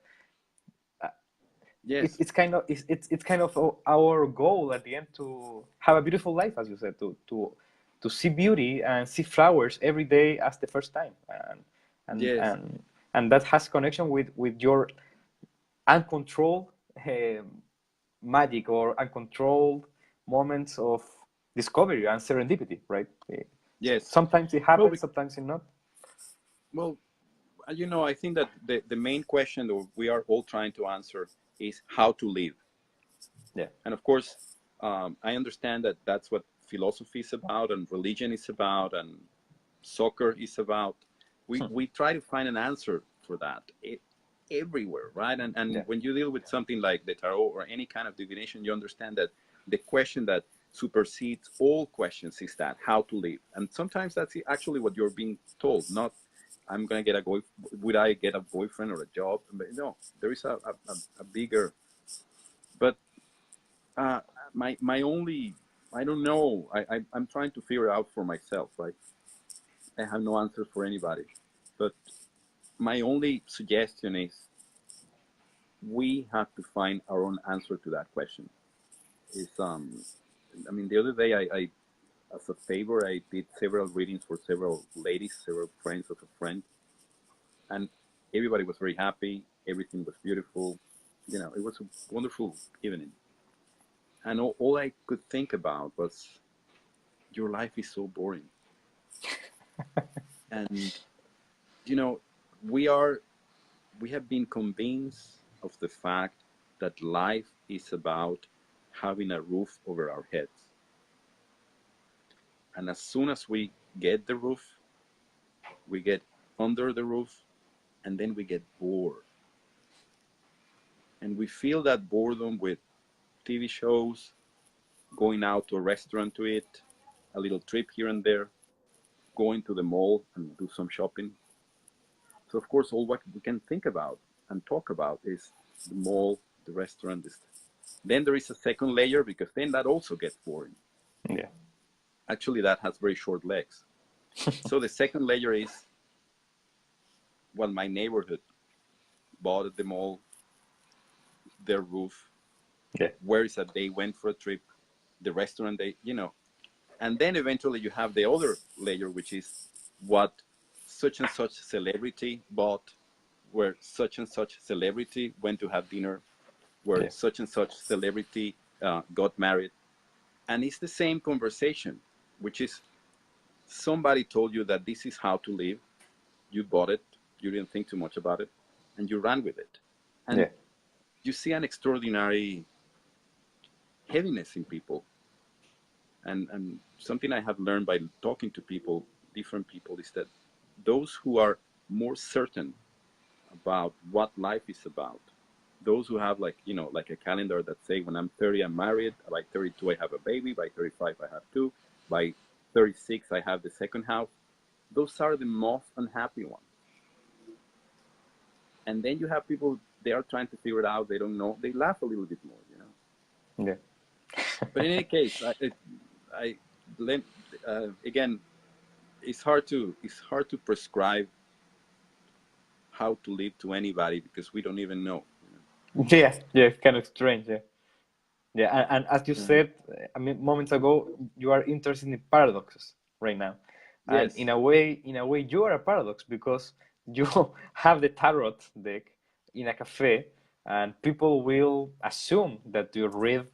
Yes, it's kind of our goal at the end to have a beautiful life, as you said, to see beauty and see flowers every day as the first time, and yes, and and that has connection with your uncontrolled magic or uncontrolled moments of discovery and serendipity, right? yes. Sometimes it Well, happens, sometimes it not. well, I think that the main question that we are all trying to answer is how to live. Yeah. And of course, I understand that that's what philosophy is about, and religion is about, and soccer is about. We try to find an answer for that everywhere, right? And Yeah. when you deal with something like the tarot or any kind of divination, you understand that the question that supersedes all questions is that how to live. And sometimes that's actually what you're being told, not I'm gonna get a boy. Would I get a boyfriend or a job? But no, there is a bigger. But uh, my only, I don't know. I'm trying to figure out for myself. Right, I have no answer for anybody. But my only suggestion is we have to find our own answer to that question. Is I mean, the other day I as a favor I did several readings for several ladies, several friends of a friend, and everybody was very happy. Everything was beautiful. It was a wonderful evening. And all I could think about was your life is so boring. And you know, we are we have been convinced of the fact that life is about having a roof over our heads. And as soon as we get the roof, we get under the roof, and then we get bored. And we feel that boredom with TV shows, going out to a restaurant to eat, a little trip here and there, going to the mall and do some shopping. So of course, all what we can think about and talk about is the mall, the restaurant. Then there is a second layer because then that also gets boring. Yeah. Actually, that has very short legs. So the second layer is what my neighborhood bought at the mall, their roof, Yeah. where is that they went for a trip, the restaurant and then eventually you have the other layer, which is what such and such celebrity bought, where such and such celebrity went to have dinner, where Yeah. such and such celebrity got married. And it's the same conversation, which is somebody told you that this is how to live. You bought it, you didn't think too much about it, and you ran with it. And Yeah. you see an extraordinary heaviness in people. And something I have learned by talking to people, different people, is that those who are more certain about what life is about, those who have like a calendar that say when I'm 30 I'm married, by 32 I have a baby, by 35 I have two, by 36 I have the second house, those are the most unhappy ones. And then you have people, they are trying to figure it out, they don't know, they laugh a little bit more. Yeah. But in any case, I again, it's hard to prescribe how to live to anybody because we don't even know. Yeah. Yeah. It's kind of strange. Yeah. Yeah. And as you Mhm. said, I mean, moments ago, you are interested in paradoxes right now, and Yes, in a way, you are a paradox because you have the tarot deck in a cafe, and people will assume that you read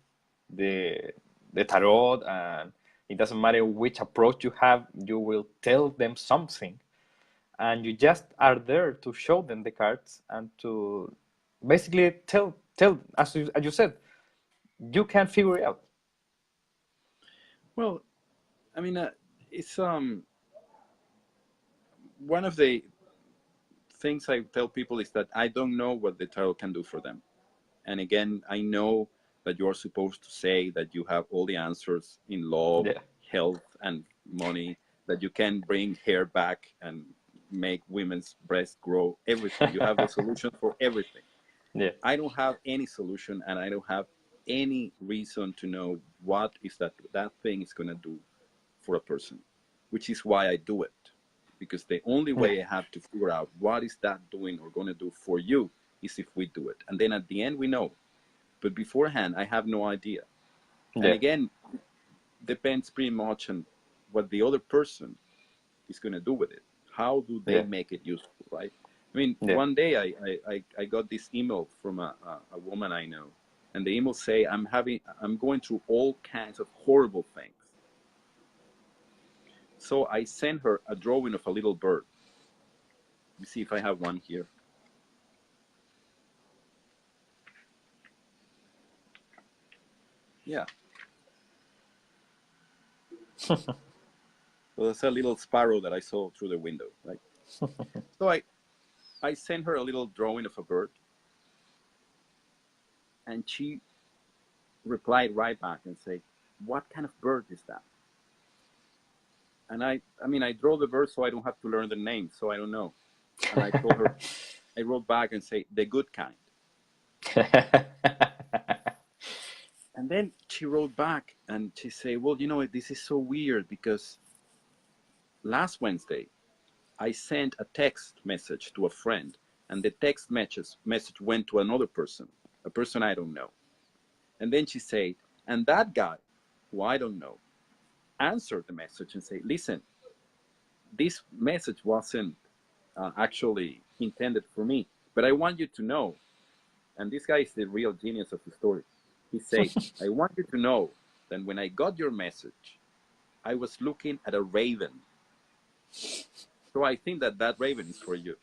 the the tarot, and it doesn't matter which approach you have, you will tell them something, and you just are there to show them the cards and to basically tell as you said, you can figure it out. well, I mean, it's one of the things I tell people is that I don't know what the tarot can do for them. And again, I know that you're supposed to say that you have all the answers in love, Yeah. health, and money, that you can bring hair back and make women's breasts grow, everything. You have the solution for everything. Yeah. I don't have any solution, and I don't have any reason to know what is that thing is going to do for a person. which is why I do it. Because the only way I have to figure out what is that doing or going to do for you is if we do it. And then at the end, we know. But beforehand, I have no idea. And again, depends pretty much on what the other person is going to do with it. How do they make it useful, right? I mean, one day I got this email from a woman I know, and the email say, I'm going through all kinds of horrible things. So I sent her a drawing of a little bird. Let me see if I have one here. Yeah. So that's a little sparrow that I saw through the window, right? So I sent her a little drawing of a bird, and she replied right back and said, what kind of bird is that? And I mean, I draw the bird so I don't have to learn the name, so I don't know. And I told her, I wrote back and say, the good kind. And then she wrote back and she said, well, you know, this is so weird because last Wednesday, I sent a text message to a friend, and the text message went to another person, a person I don't know. And then she said, and that guy, who I don't know, answered the message and said, listen, this message wasn't actually intended for me, but I want you to know, and this guy is the real genius of the story. He said, I want you to know that when I got your message, I was looking at a raven. So I think that that raven is for you.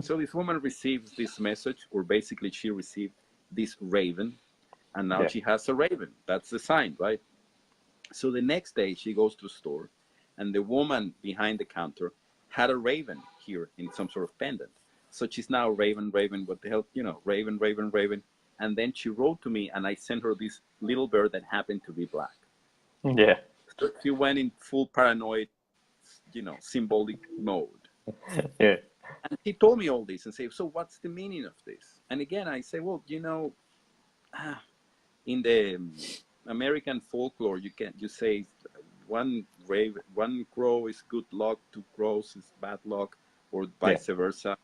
So this woman receives this message, or basically she received this raven, and now she has a raven. That's the sign, right? So the next day she goes to the store, and the woman behind the counter had a raven here in some sort of pendant. So she's now raven, what the hell, you know, raven. And then she wrote to me, and I sent her this little bird that happened to be black. Yeah. So she went in full paranoid, you know, symbolic mode. Yeah. And she told me all this and said, so what's the meaning of this? And again, I say, well, you know, in the American folklore, you say one crow is good luck, two crows is bad luck, or vice versa,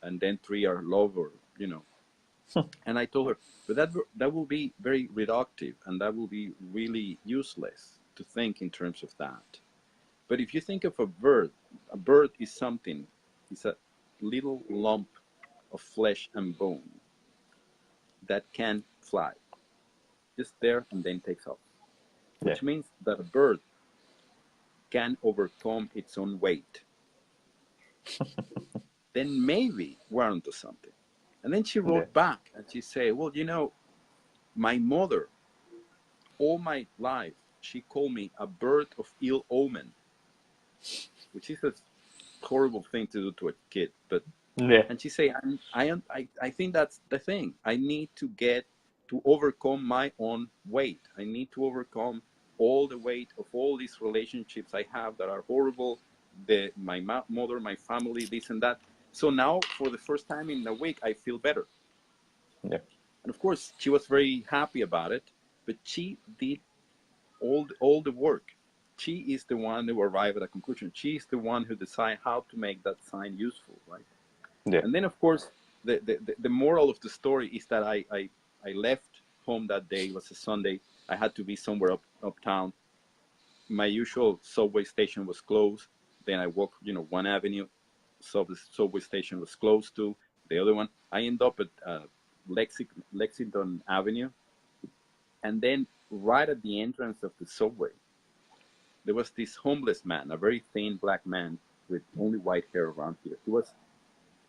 and then three are love, or you know. And I told her, but that will be very reductive, and that will be really useless to think in terms of that. But if you think of a bird is something, it's a little lump of flesh and bone that can fly, just there and then takes off, which means that a bird can overcome its own weight. Then maybe we're onto something. And then she wrote back and she said, well, you know, my mother, all my life, she called me a bird of ill omen, which is a horrible thing to do to a kid. But and she said, I think that's the thing. I need to overcome my own weight. I need to overcome all the weight of all these relationships I have that are horrible. My mother, my family, this and that. So now, for the first time in a week, I feel better. Yeah. And of course, she was very happy about it, but she did all the work. She is the one who arrived at a conclusion. She is the one who decided how to make that sign useful, right? Yeah. And then, of course, the moral of the story is that I left home that day. It was a Sunday. I had to be somewhere uptown. My usual subway station was closed. Then I walked, you know, one avenue. So the subway station was closed to the other one. I ended up at Lexington Avenue. And then right at the entrance of the subway, there was this homeless man, a very thin black man with only white hair around here. He was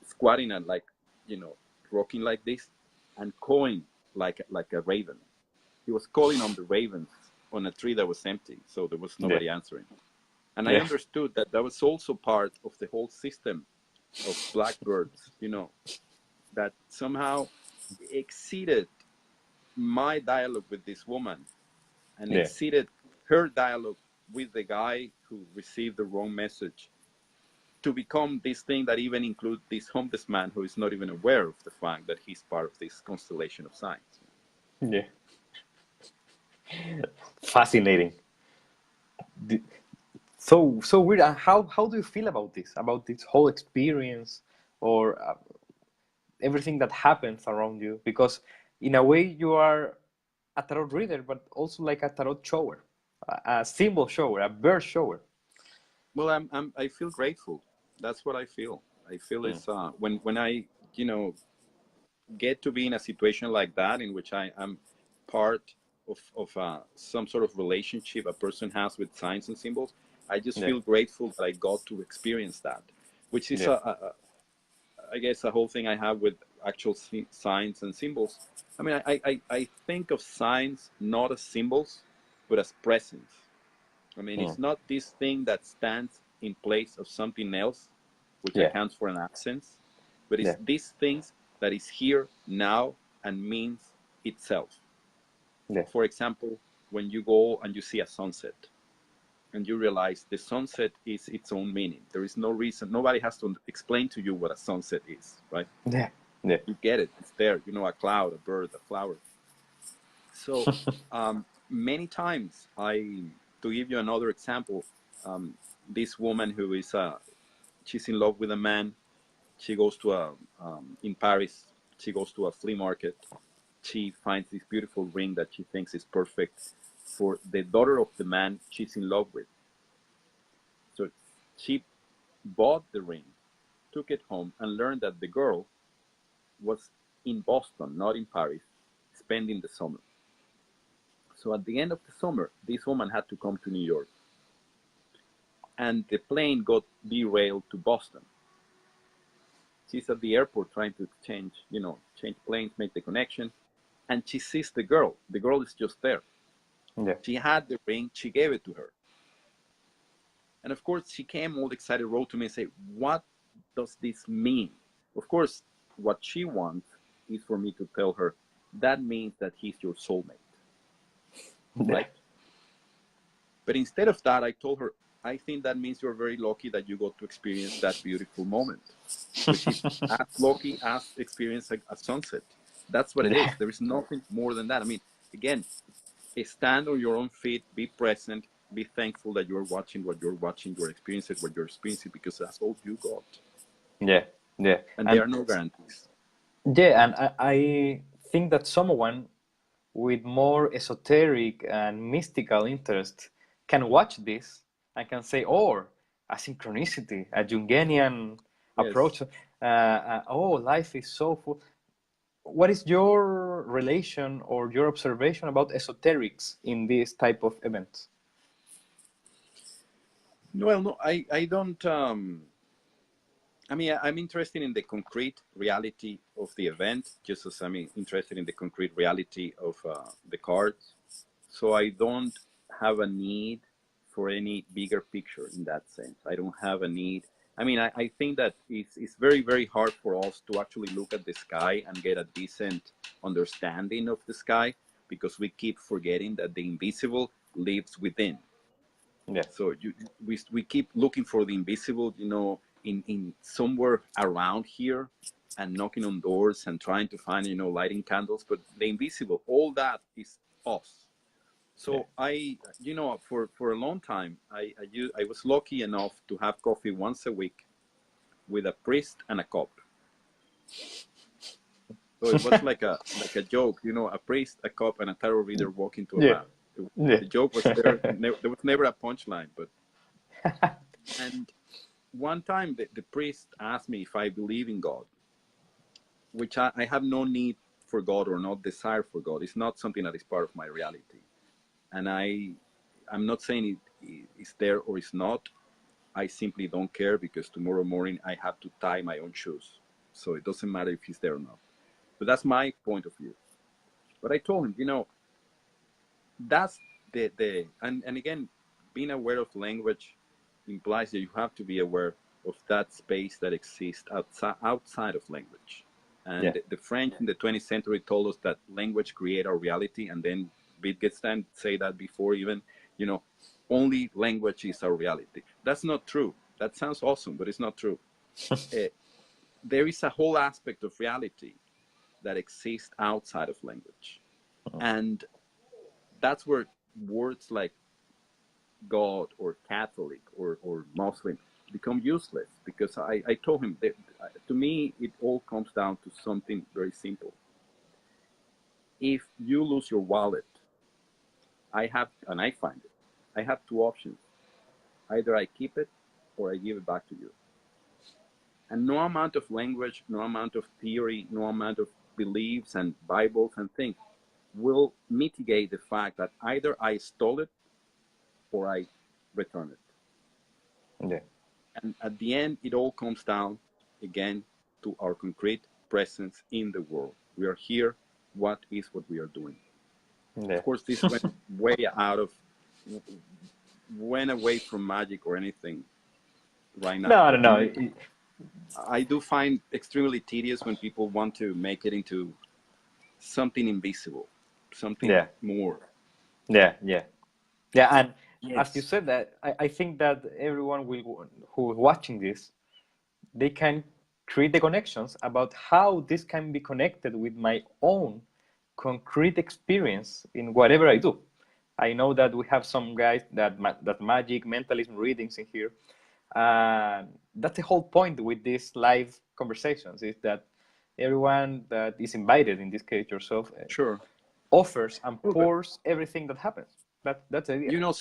squatting and like, you know, rocking like this and cawing like a raven. He was calling on the ravens on a tree that was empty, so there was nobody answering. And I understood that that was also part of the whole system of blackbirds, you know, that somehow exceeded my dialogue with this woman and exceeded her dialogue with the guy who received the wrong message to become this thing that even includes this homeless man who is not even aware of the fact that he's part of this constellation of signs. Fascinating. So weird. And how do you feel about this whole experience, or everything that happens around you? Because in a way you are a tarot reader, but also like a tarot shower, a symbol shower, a bird shower. Well, I feel grateful. That's what I feel. I feel Mm. it's when I, you know, get to be in a situation like that in which I am part of some sort of relationship a person has with signs and symbols. I just Yeah, feel grateful that I got to experience that, which is yeah, I guess a whole thing I have with actual signs and symbols. I mean, I think of signs not as symbols, but as presence. I mean, mm. it's not this thing that stands in place of something else, which Yeah, accounts for an absence, but it's yeah, these things that is here now and means itself. yeah, For example, when you go and you see a sunset and you realize the sunset is its own meaning. There is no reason, nobody has to explain to you what a sunset is, right? yeah, yeah, You get it, it's there, you know, a cloud, a bird, a flower. So many times to give you another example, this woman who is she's in love with a man. She goes to in Paris, she goes to a flea market. She finds this beautiful ring that she thinks is perfect for the daughter of the man she's in love with. So she bought the ring, took it home, and learned that the girl was in Boston, not in Paris, spending the summer. So at the end of the summer, this woman had to come to New York, and the plane got derailed to Boston. She's at the airport trying to change planes, make the connection, and she sees the girl. The girl is just there. yeah, She had the ring. She gave it to her, and of course, she came all excited, wrote to me and said, "What does this mean?" Of course, what she wants is for me to tell her that means that he's your soulmate, yeah, right? But instead of that, I told her, I think that means you're very lucky that you got to experience that beautiful moment, which is as lucky as experience a sunset. That's what it yeah, is. There is nothing more than that. I mean, again, stand on your own feet, be present, be thankful that you're watching what you're watching, you're experiencing what you're experiencing, because that's all you got. yeah, yeah. And there And are no guarantees. yeah, and I think that someone with more esoteric and mystical interest can watch this and can say, "Oh, a synchronicity, a Jungian Yes. approach. Oh, life is so full." What is your relation or your observation about esoterics in this type of events? Well, no, I don't. I mean, I'm interested in the concrete reality of the event, just as I'm interested in the concrete reality of the cards. So I don't have a need for any bigger picture in that sense. I don't have a need. I mean, I think that it's very, very hard for us to actually look at the sky and get a decent understanding of the sky, because we keep forgetting that the invisible lives within. Yeah, So we keep looking for the invisible, in somewhere around here, and knocking on doors and trying to find, lighting candles. But the invisible, all that is us. yeah, So for a long time, I was lucky enough to have coffee once a week with a priest and a cop. So it was like a joke, a priest, a cop, and a tarot reader walk into a yeah, bath. yeah, The joke was there. There was never a punchline, but and one time the priest asked me if I believe in God, which I have no need for God or no desire for God. It's not something that is part of my reality, and I'm not saying it's there or it's not. I simply don't care, because tomorrow morning I have to tie my own shoes. So it doesn't matter if he's there or not. But that's my point of view. But I told him, that's and again, being aware of language implies that you have to be aware of that space that exists outside of language. yeah, And the French in the 20th century told us that language create our reality, and then Wittgenstein say that before even, you know, only language is our reality. That's not true. That sounds awesome, but it's not true. Uh, there is a whole aspect of reality that exists outside of language, and that's where words like God or Catholic or Muslim become useless, because I told him that to me it all comes down to something very simple. If you lose your wallet, and I find it, I have two options. Either I keep it or I give it back to you. And no amount of language, no amount of theory, no amount of beliefs and Bibles and things will mitigate the fact that either I stole it or I return it. Yeah. And at the end, it all comes down again to our concrete presence in the world. We are here. What is what we are doing? Yeah. Of course, this went went away from magic or anything right now. No. I do find extremely tedious when people want to make it into something invisible, something Yeah. more. Yeah. And as you Yes. said, that I think that everyone who is watching this, they can create the connections about how this can be connected with my own concrete experience in whatever I do. I know that we have some guys that magic, mentalism readings in here. That's the whole point with these live conversations, is that everyone that is invited, in this case yourself, Sure. offers and Well, but, pours everything that happens. That's the idea. you know,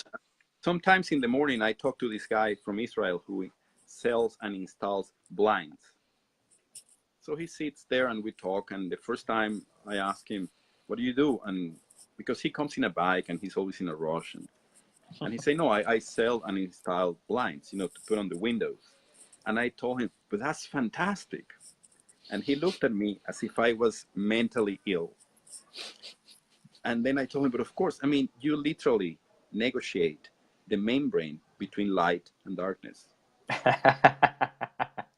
sometimes in the morning I talk to this guy from Israel who sells and installs blinds. So he sits there and we talk. And the first time I ask him, "What do you do?" And because he comes in a bike and he's always in a rush, and he say, "No, I sell and install blinds, to put on the windows." And I told him, "But that's fantastic." And he looked at me as if I was mentally ill. And then I told him, "But of course, I mean, you literally negotiate the membrane between light and darkness."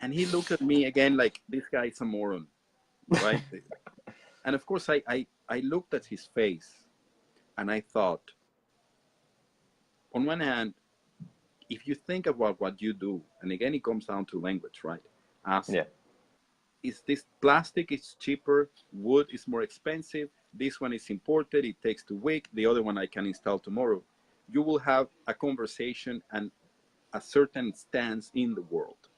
And he looked at me again like, this guy is a moron, right? And of course, I looked at his face and I thought, on one hand, if you think about what you do, and again, it comes down to language, right? Ask, Yeah. is this plastic is cheaper, wood is more expensive, this one is imported, it takes 2 weeks, the other one I can install tomorrow. You will have a conversation and a certain stance in the world.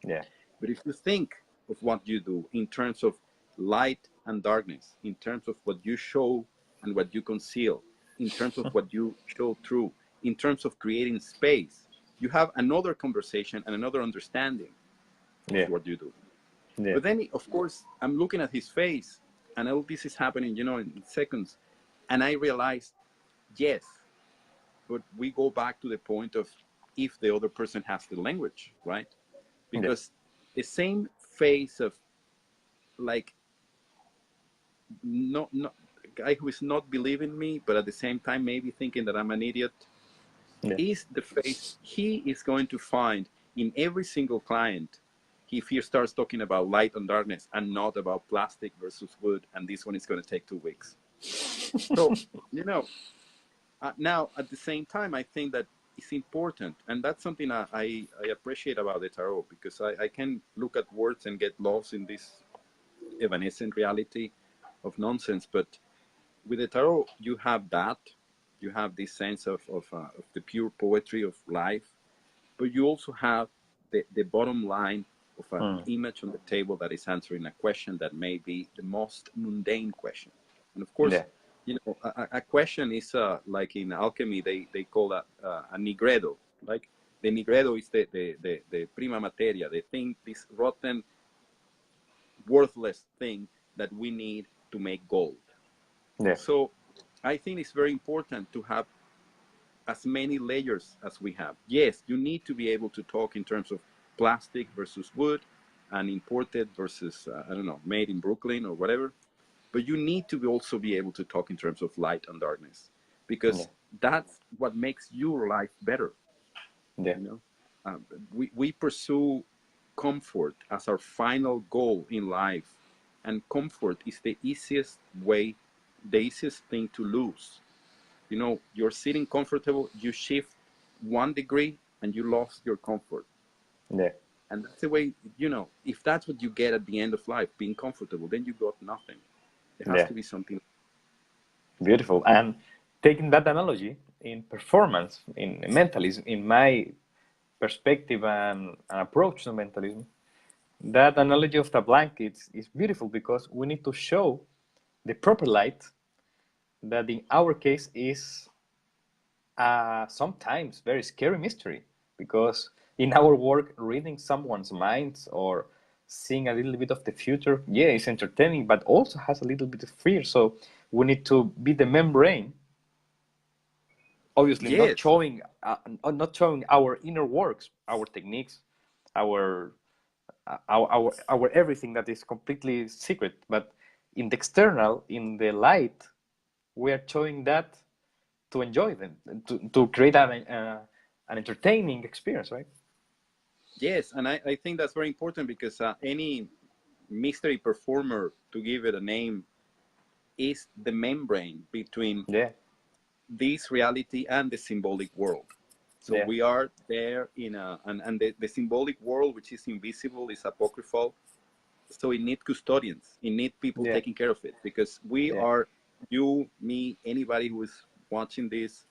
Yeah. But if you think of what you do in terms of light and darkness, in terms of what you show and what you conceal, in terms of what you show through, in terms of creating space, you have another conversation and another understanding of what you do. Yeah. But then, of course, I'm looking at his face and all this is happening, in seconds. And I realized, yes, but we go back to the point of if the other person has the language, right? Because the same face of like no guy who is not believing me, but at the same time maybe thinking that I'm an idiot, is the face he is going to find in every single client if he starts talking about light and darkness and not about plastic versus wood, and this one is going to take 2 weeks. So, now at the same time, I think that it's important, and that's something I appreciate about the tarot, because I can look at words and get lost in this evanescent reality of nonsense. But with the tarot, you have that, you have this sense of the pure poetry of life, but you also have the bottom line of an image on the table that is answering a question that may be the most mundane question. And of course, a question is like in alchemy, they call a nigredo. Like the nigredo is the prima materia, the thing, this rotten, worthless thing that we need to make gold. Yeah. So I think it's very important to have as many layers as we have. Yes, you need to be able to talk in terms of plastic versus wood and imported versus, I don't know, made in Brooklyn or whatever. But you need to also be able to talk in terms of light and darkness, because that's what makes your life better. We pursue comfort as our final goal in life, and comfort is the easiest thing to lose. You're sitting comfortable, you shift 1 degree and you lost your comfort. And that's the way, if that's what you get at the end of life, being comfortable, then you got nothing. There has to be something. Beautiful. And taking that analogy, in performance, in mentalism, in my perspective and approach to mentalism, that analogy of the blankets is beautiful because we need to show the proper light that in our case is sometimes very scary mystery, because in our work reading someone's minds or seeing a little bit of the future, yeah, it's entertaining, but also has a little bit of fear. So we need to be the membrane, obviously Yes. not showing our inner works, our techniques, our our everything that is completely secret, but in the external, in the light, we are showing that to enjoy them, to create an entertaining experience, right? Yes, and I think that's very important because any mystery performer, to give it a name, is the membrane between Yeah, this reality and the symbolic world. So yeah, we are there and the symbolic world, which is invisible, is apocryphal. So it needs custodians, it needs people yeah, taking care of it, because we yeah, are, you, me, anybody who is watching this,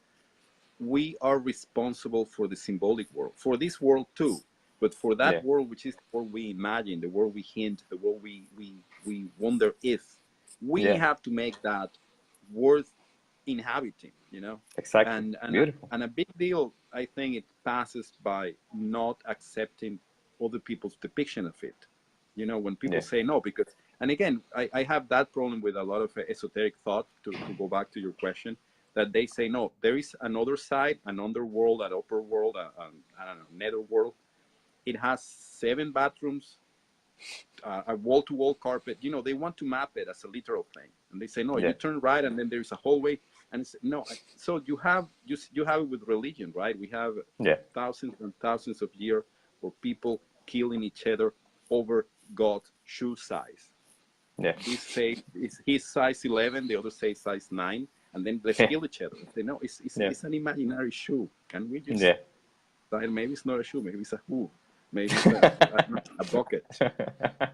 we are responsible for the symbolic world, for this world too, but for that yeah, world, which is the world we imagine, the world we hint, the world we wonder if we yeah, have to make that worth inhabiting, you know. exactly. And Beautiful. and a big deal, I think, it passes by not accepting other people's depiction of it. You know, when people Yeah, say no, because, and again, I have that problem with a lot of esoteric thought, to go back to your question, that they say no, there is another side, an underworld, an upper world, I don't know, netherworld. It has 7 bathrooms, a wall-to-wall carpet. You know, they want to map it as a literal thing, and they say no, you yeah, turn right and then there's a hallway, and it's no. So you have it with religion, right? We have yeah, thousands and thousands of years for people killing each other over God's shoe size. yeah, This say is his size 11, the other say size 9, and then let's yeah, kill each other. They know yeah, it's an imaginary shoe. Can we just yeah. maybe it's not a shoe, maybe it's a who, maybe it's a bucket.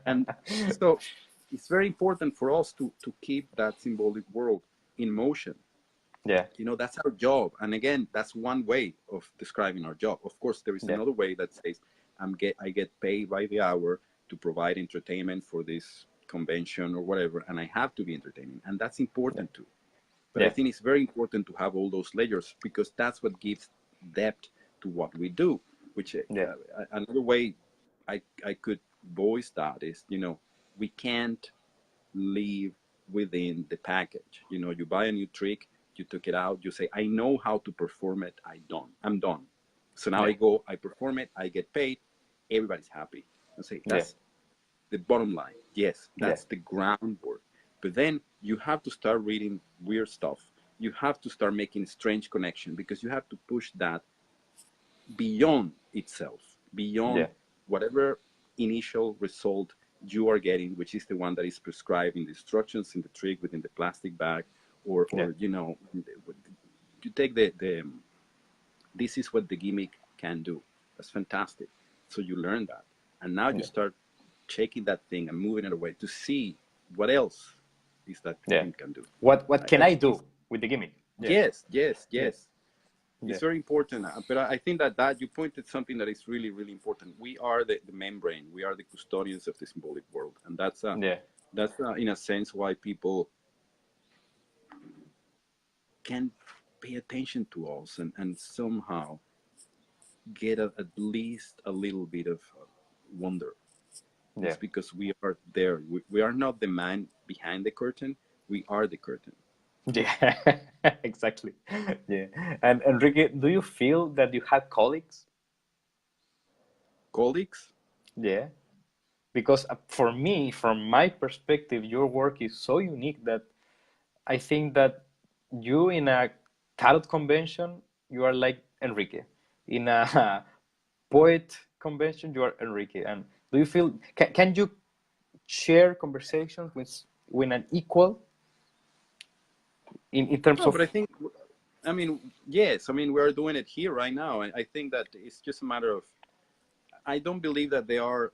And so it's very important for us to keep that symbolic world in motion. Yeah, You know, that's our job. And again, that's one way of describing our job. Of course, there is yeah, another way that says I get paid by the hour to provide entertainment for this convention or whatever, and I have to be entertaining, and that's yeah, important too. But I yeah, think it's very important to have all those layers, because that's what gives depth to what we do. Which yeah, another way I could voice that is, you know, we can't live within the package. You know, you buy a new trick, you took it out, you say, I know how to perform it, I'm done. So now I yeah, go, I perform it, I get paid, everybody's happy. I say, yeah, that's the bottom line. Yes, yeah, that's the groundwork. But then you have to start reading weird stuff. You have to start making strange connection, because you have to push that beyond itself, beyond yeah, whatever initial result you are getting, which is the one that is prescribed in the instructions in the trick within the plastic bag, yeah, or you know, you take the this is what the gimmick can do. That's fantastic. So you learn that, and now you yeah, start checking that thing and moving it away to see what else is that yeah. thing can do. What can I I think it's do with the gimmick? Yeah, yes, yes, yeah, yes. yeah, It's very important. But I think that you pointed something that is really, really important. We are the membrane. We are the custodians of the symbolic world, and yeah, that's in a sense why people can pay attention to us and somehow get at least a little bit of wonder. yeah. It's because we are there. We are not the man behind the curtain. We are the curtain. Yeah, exactly. Yeah. And Enrique, do you feel that you have colleagues? Colleagues? Yeah. Because for me, from my perspective, your work is so unique that I think that you in a tarot convention, you are like Enrique. In a poet convention, you are Enrique. And do you feel, can you share conversations with an equal in terms No, of, but I think, I mean, yes, I mean, we're doing it here right now. I think that it's just a matter of, I don't believe that they are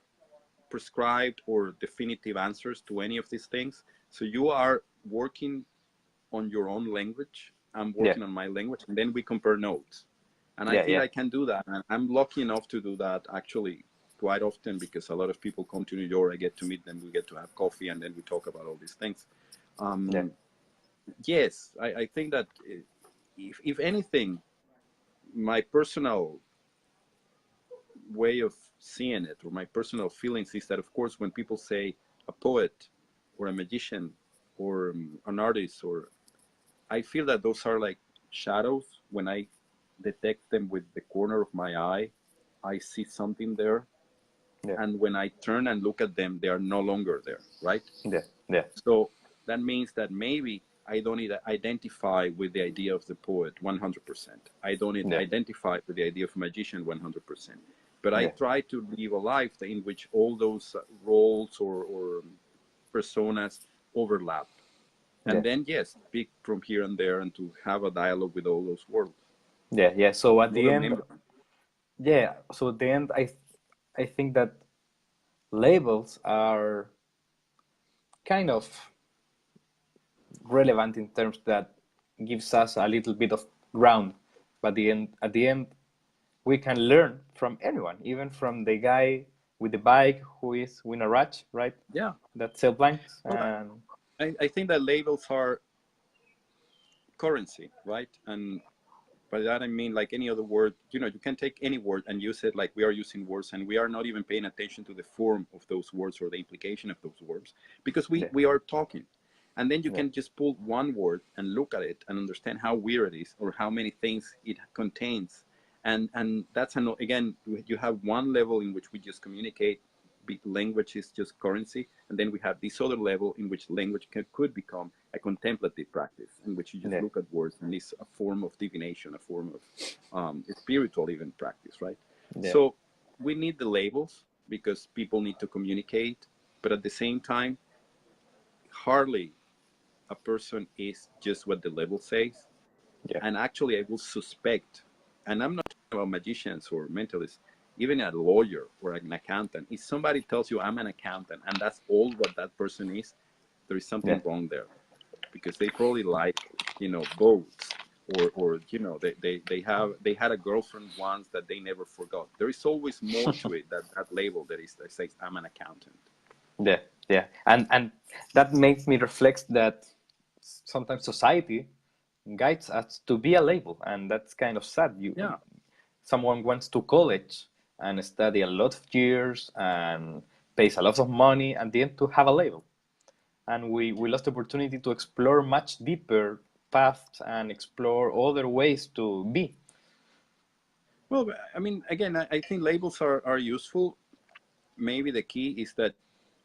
prescribed or definitive answers to any of these things. So you are working on your own language, I'm Yeah. working on my language, and then we compare notes. And I Yeah. think Yeah. I can do that. And I'm lucky enough to do that actually quite often, because a lot of people come to New York. I get to meet them. We get to have coffee, and then we talk about all these things. Yeah. Yes, I think that if anything, my personal way of seeing it, or my personal feelings, is that, of course, when people say a poet or a magician or an artist, or I feel that those are like shadows. When I detect them with the corner of my eye, I see something there. Yeah. And when I turn and look at them, they are no longer there, right? Yeah. Yeah. So that means that maybe I don't identify with the idea of the poet 100%. I don't Yeah. identify with the idea of a magician 100%. But I Yeah. try to live a life in which all those roles or personas overlap. Yeah. And then, yes, speak from here and there, and to have a dialogue with all those worlds. Yeah. Yeah. So at the Another end, member. yeah. So at the end, I think that labels are kind of relevant in terms that gives us a little bit of ground. But at the end, we can learn from anyone, even from the guy with the bike who is in a rush, right? Yeah. That sell blanks. Well, And I think that labels are currency, right? And by that I mean, like any other word, you can take any word and use it like we are using words, and we are not even paying attention to the form of those words or the implication of those words, because yeah, we are talking. And then you yeah, can just pull one word and look at it and understand how weird it is, or how many things it contains. And that's again, you have one level in which we just communicate. Language is just currency, and then we have this other level in which language could become a contemplative practice, in which you just yeah, look at words, and it's a form of divination, a form of spiritual even practice, right? yeah, So we need the labels because people need to communicate, but at the same time, hardly a person is just what the label says. yeah, And actually, I will suspect, and I'm not talking about magicians or mentalists, even a lawyer or an accountant, if somebody tells you I'm an accountant and that's all what that person is, there is yeah, something wrong there, because they probably like, boats, or they had a girlfriend once that they never forgot. There is always more to it, that label that says I'm an accountant. yeah, yeah. And that makes me reflect that sometimes society guides us to be a label, and that's kind of sad. Yeah. Someone went to college and study a lot of years and pays a lot of money at the end to have a label, and we lost the opportunity to explore much deeper paths and explore other ways to be. Well, I mean, again, I think labels are useful. Maybe the key is that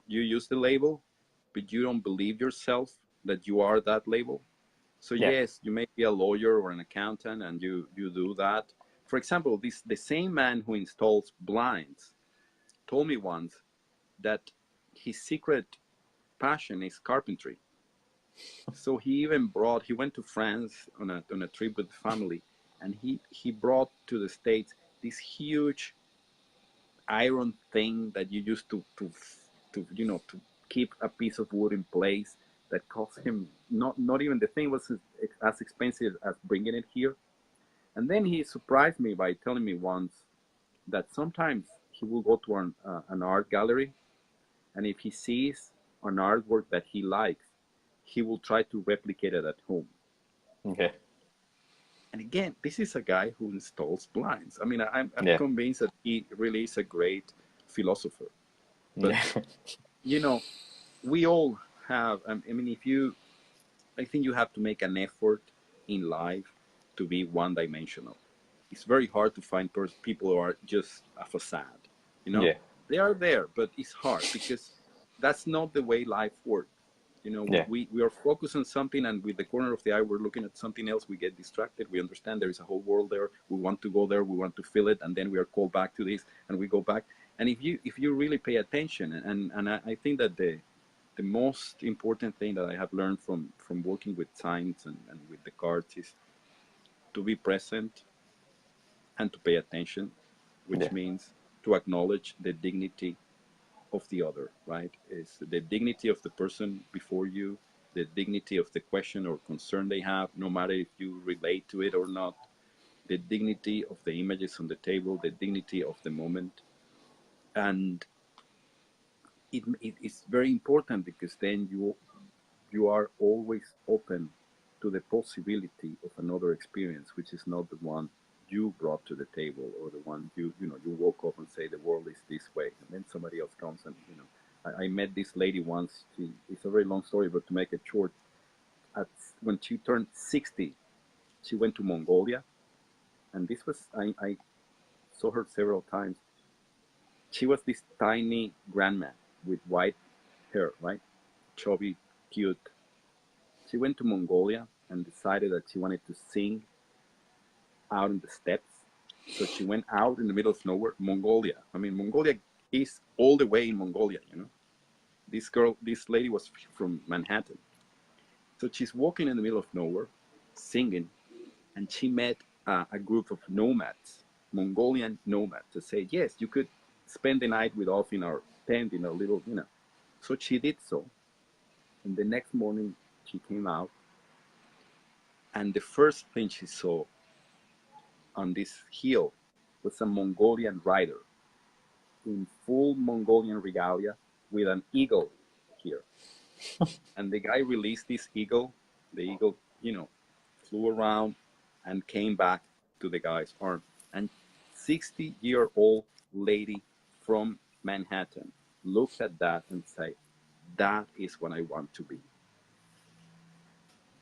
you use the label, but you don't believe yourself that you are that label. So Yeah, yes, you may be a lawyer or an accountant, and you do that. For example, the same man who installs blinds told me once that his secret passion is carpentry. So he went to France on a trip with the family, and he brought to the States this huge iron thing that you used to keep a piece of wood in place, that cost him not even, the thing was as expensive as bringing it here. And then he surprised me by telling me once that sometimes he will go to an art gallery, and if he sees an artwork that he likes, he will try to replicate it at home. okay, And again, this is a guy who installs blinds. I mean, I'm yeah, convinced that he really is a great philosopher. But yeah, you know, we all have. I mean, I think you have to make an effort in life to be one-dimensional. It's very hard to find people who are just a facade. You know, yeah, they are there, but it's hard because that's not the way life works. yeah, We are focused on something, and with the corner of the eye, we're looking at something else. We get distracted. We understand there is a whole world there. We want to go there. We want to feel it, and then we are called back to this, and we go back. And if you really pay attention, and I think that the most important thing that I have learned from working with signs and with the cards is to be present and to pay attention, which yeah, means to acknowledge the dignity of the other, right? Is the dignity of the person before you, the dignity of the question or concern they have, no matter if you relate to it or not, the dignity of the images on the table, the dignity of the moment. And it's very important, because then you are always open to the possibility of another experience, which is not the one you brought to the table, or the one you woke up and say the world is this way, and then somebody else comes and I met this lady once. It's a very long story, but to make it short, when she turned 60, she went to Mongolia, and this was I saw her several times. She was this tiny grandma with white hair, right? Chubby, cute. She went to Mongolia and decided that she wanted to sing out in the steppes. So she went out in the middle of nowhere, Mongolia. I mean, Mongolia is all the way in Mongolia, This lady was from Manhattan. So she's walking in the middle of nowhere, singing, and she met a group of nomads, Mongolian nomads, to say, yes, you could spend the night with us in our tent, in a little, So she did so. And the next morning, she came out, and the first thing she saw on this hill was a Mongolian rider in full Mongolian regalia with an eagle here. And the guy released this eagle. The eagle, flew around and came back to the guy's arm. And 60-year-old lady from Manhattan looked at that and said, that is what I want to be.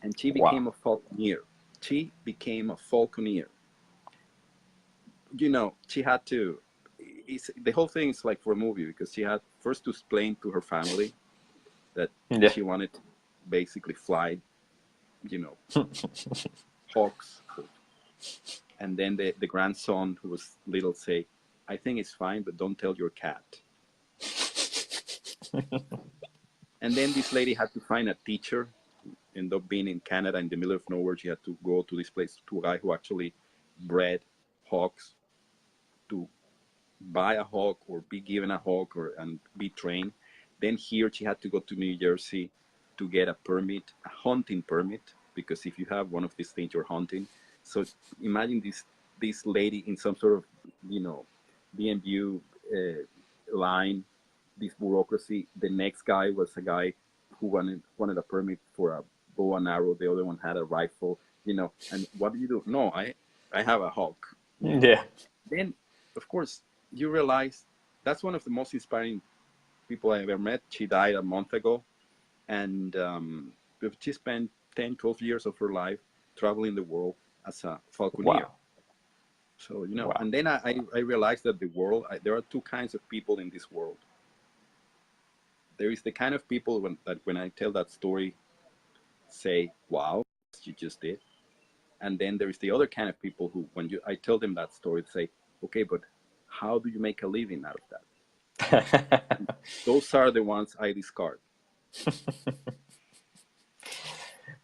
And she became a falconer. She became a falconer. She had to, the whole thing is like for a movie, because she had first to explain to her family that she wanted to basically fly, hawks. And then the grandson, who was little, say, I think it's fine, but don't tell your cat. And then this lady had to find a teacher. Ended up being in Canada, in the middle of nowhere. She had to go to this place, to a guy who actually bred hawks, to buy a hawk or be given a hawk and be trained. Then here she had to go to New Jersey to get a permit, a hunting permit, because if you have one of these things, you're hunting. So imagine this lady in some sort of, BMU line, this bureaucracy. The next guy was a guy who wanted a permit for a bow and arrow. The other one had a rifle, and what do you do? No, I have a hawk. Yeah. Then, of course, you realize that's one of the most inspiring people I ever met. She died a month ago, and she spent 10, 12 years of her life traveling the world as a falconer. Wow. So, and then I realized that there are two kinds of people in this world. There is the kind of people when I tell that story, say, wow, you just did. And then there is the other kind of people who, when I tell them that story, say, okay, but how do you make a living out of that? Those are the ones I discard.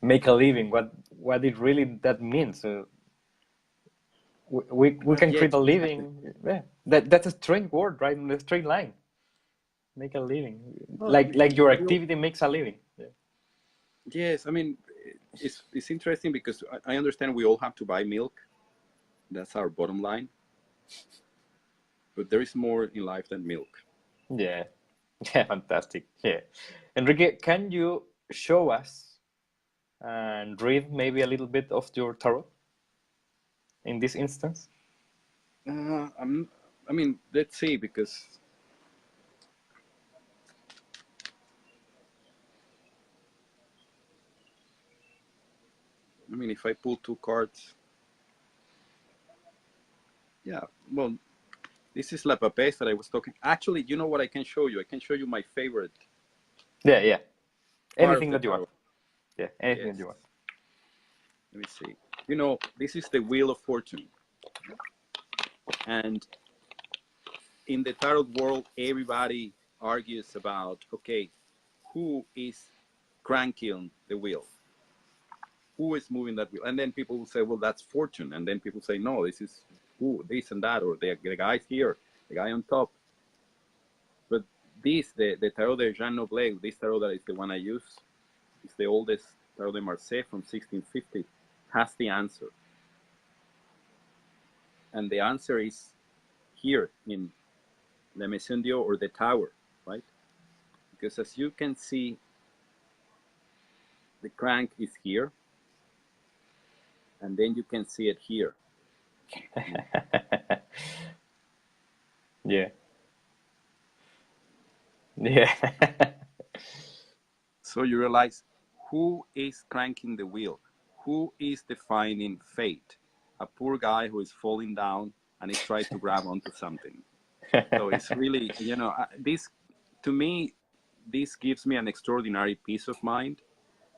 Make a living. What it really that means? We can create a living. Yeah, that's a strange word, right? A straight line. Make a living, like your activity makes a living. Yeah. Yes, I mean, it's interesting because I understand we all have to buy milk. That's our bottom line. But there is more in life than milk. Yeah, yeah, fantastic. Yeah, Enrique, can you show us and read maybe a little bit of your tarot in this instance? I mean, let's see, because I mean, if I pull two cards, yeah, well, this is La Papes that I was talking. Actually, you know what I can show you? I can show you my favorite. Yeah. Anything that you want. Yeah, anything that you want. Let me see. This is the Wheel of Fortune. And in the tarot world, everybody argues about, okay, who is cranking the wheel? Who is moving that wheel? And then people will say, well, that's fortune. And then people say, no, this is who, this and that, or the guy's here, the guy on top. But the tarot de Jean Noblet, this tarot that is the one I use, is the oldest Tarot de Marseille from 1650, has the answer. And the answer is here in La Maison Dieu, or the tower, right? Because as you can see, the crank is here, and then you can see it here. Yeah. Yeah. So you realize, who is cranking the wheel? Who is defining fate? A poor guy who is falling down and is trying to grab onto something. So it's really, this, to me, this gives me an extraordinary peace of mind,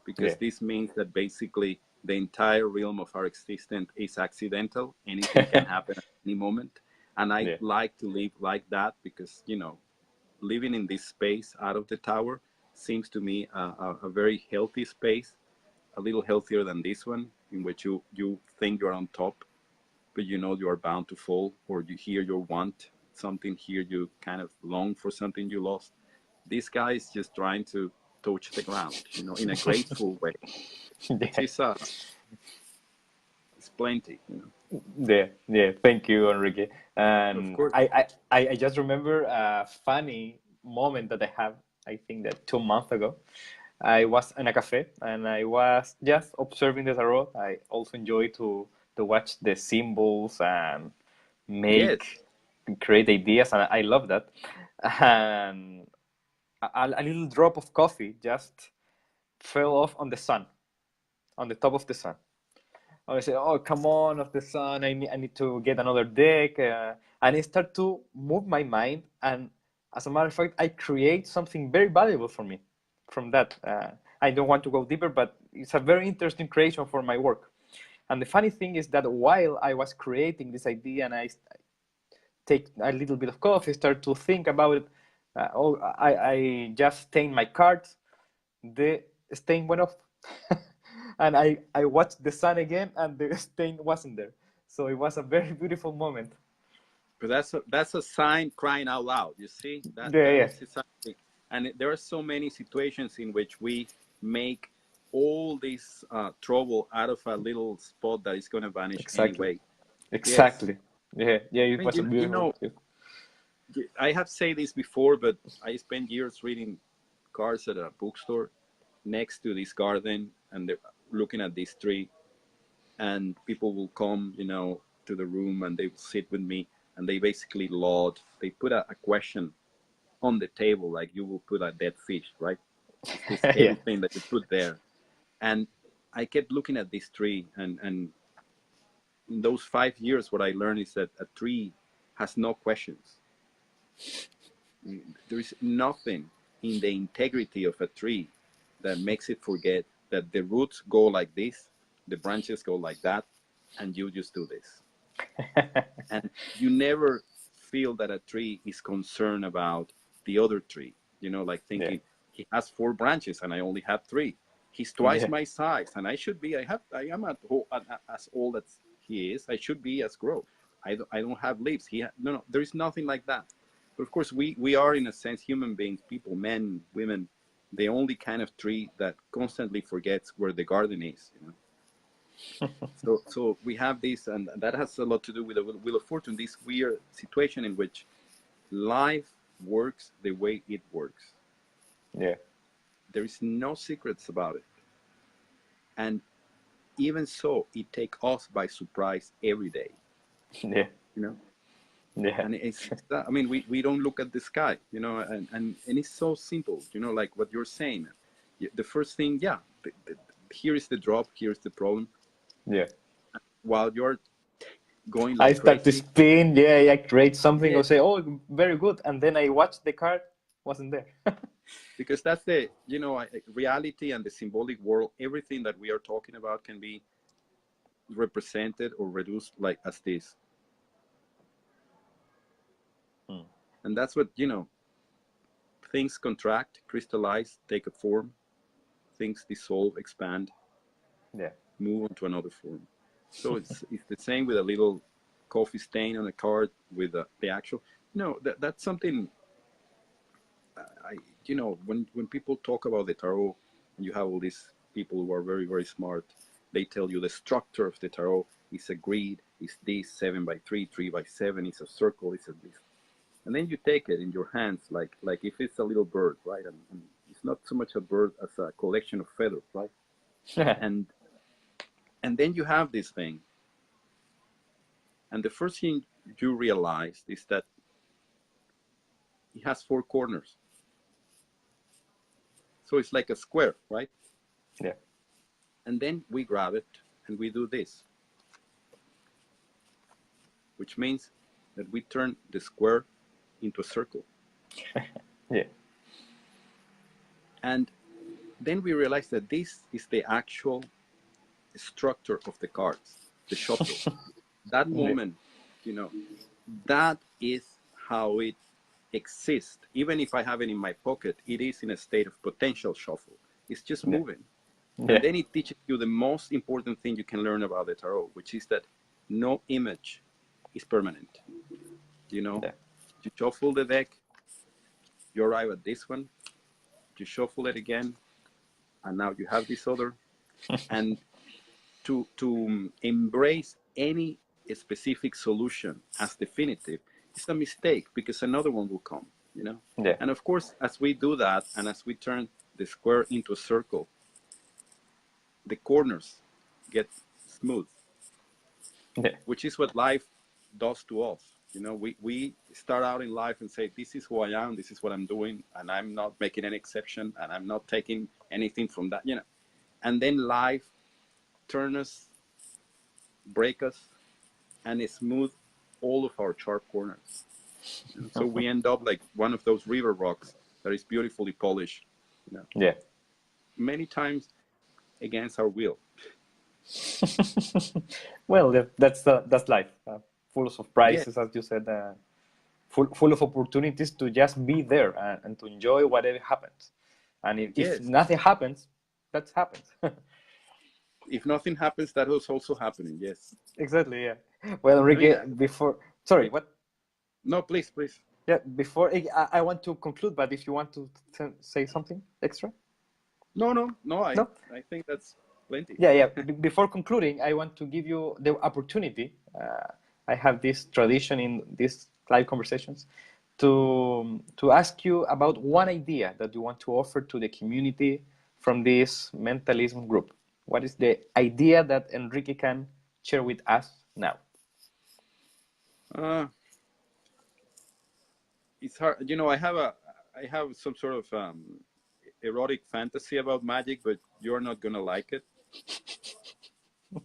because Yeah. this means that basically the entire realm of our existence is accidental. Anything can happen at any moment. And I Yeah. like to live like that, because, living in this space out of the tower seems to me a very healthy space, a little healthier than this one, in which you think you're on top, but you are bound to fall, or you hear you want something, here you kind of long for something you lost. This guy is just trying to touch the ground, in a grateful way, which Yeah. is it's plenty. Yeah, yeah. Thank you, Enrique. Of And course. I just remember a funny moment that I have. I think that 2 months ago, I was in a cafe and I was just observing the tarot. I also enjoy to watch the symbols and Yes. create ideas, and I love that. And a little drop of coffee just fell off on the sun, on the top of the sun. I say, "Oh, come on, of the sun! I need to get another deck," and I start to move my mind. And as a matter of fact, I create something very valuable for me from that. I don't want to go deeper, but it's a very interesting creation for my work. And the funny thing is that while I was creating this idea, and I take a little bit of coffee, start to think about it. I just stained my cards. The stain went off. And I watched the sun again, and the stain wasn't there. So it was a very beautiful moment. But that's a sign crying out loud. You see, Yeah, that yeah, is exactly. And there are so many situations in which we make all this trouble out of a little spot that is going to vanish exactly, anyway. Yes, exactly. Yeah, yeah. I It mean, was a beautiful. I have said this before, but I spent years reading cards at a bookstore next to this garden, and they're looking at this tree, and people will come, to the room, and they will sit with me, and they basically they put a question on the table, like you will put a dead fish, right? It's this heavy Yeah, thing that you put there. And I kept looking at this tree, and in those 5 years, what I learned is that a tree has no questions. There is nothing in the integrity of a tree that makes it forget that the roots go like this, the branches go like that, and you just do this. And you never feel that a tree is concerned about the other tree, like yeah, thinking, he has 4 branches and I only have 3. He's twice yeah, my size, and I am as old as he is. I should be as grown. I don't have leaves. No, there is nothing like that. But of course, we are, in a sense, human beings, people, men, women, the only kind of tree that constantly forgets where the garden is. So we have this, and that has a lot to do with the Wheel of Fortune, this weird situation in which life works the way it works. yeah, There is no secrets about it. And even so, it takes us by surprise every day, yeah, you know? yeah, And I mean, we don't look at the sky, and it's so simple, like what you're saying. The first thing, yeah, here is the drop, here's the problem. yeah. While you're going I like start to crazy, spin. Yeah, I create something yeah, or say, "Oh, very good," and then I watch the card, wasn't there. because that's the, reality and the symbolic world, everything that we are talking about can be represented or reduced like as this. Hmm. And that's what, things contract, crystallize, take a form, things dissolve, expand, Yeah, move on to another form. So it's the same with a little coffee stain on a card with the actual, that's something I, when people talk about the tarot You have all these people who are very, very smart. They tell you the structure of the tarot is a grid, is this 7x3, 3x7, it's a circle, it's a this. And then you take it in your hands like if it's a little bird, right? And it's not so much a bird as a collection of feathers, right? and then you have this thing. And the first thing you realize is that it has 4 corners. So it's like a square, right? Yeah. And then we grab it and we do this, which means that we turn the square into a circle. Yeah. And then we realize that this is the actual structure of the cards, the shuffle. That moment, you know, that is how it exists. Even if I have it in my pocket, it is in a state of potential shuffle. It's just moving. Yeah. And then it teaches you the most important thing you can learn about the tarot, which is that no image is permanent. You know, you shuffle the deck, you arrive at this one, you shuffle it again, and now you have this other. And to embrace any specific solution as definitive is a mistake, because another one will come, you know? Yeah. And of course, as we do that, and as we turn the square into a circle, the corners get smooth, which is what life does to us. You know, we start out in life and say, this is who I am, this is what I'm doing, and I'm not making an exception, and I'm not taking anything from that, you know. And then life turns us, break us, and smooth all of our sharp corners. And so we end up like one of those river rocks that is beautifully polished, you know. Yeah. Many times against our will. Well, that's life. Full of surprises, as you said. Full of opportunities to just be there and to enjoy whatever happens. And if nothing happens, that happens. If nothing happens, that was also happening. Yes. Exactly. Yeah. Well, Enrique, sorry, what? No, please. Yeah. Before I want to conclude, but if you want to say something extra. No. I think that's plenty. Yeah. Before concluding, I want to give you the opportunity. I have this tradition in these live conversations to ask you about one idea that you want to offer to the community from this mentalism group. What is the idea that Enrique can share with us now? It's hard. You know, I have some sort of erotic fantasy about magic, but you're not gonna like it.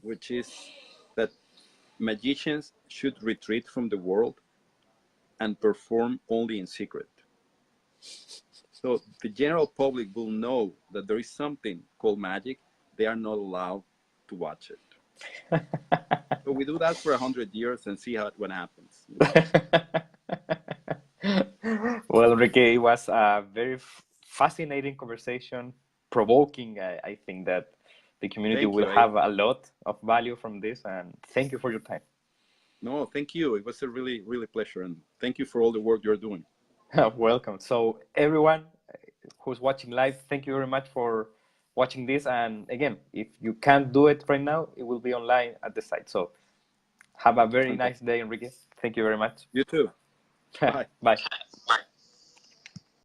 Which is that magicians should retreat from the world and perform only in secret. So the general public will know that there is something called magic. They are not allowed to watch it. So we do that for 100 years and see what happens. Well, Enrique, it was a very fascinating conversation, provoking. I think that the community will have a lot of value from this, and thank you for your time. No, thank you. It was a really, really pleasure, and thank you for all the work you're doing. Welcome. So everyone who's watching live, thank you very much for watching this. And again, if you can't do it right now, it will be online at the site. So have a very nice day, Enrique. Thank you very much. You too. Bye. Bye.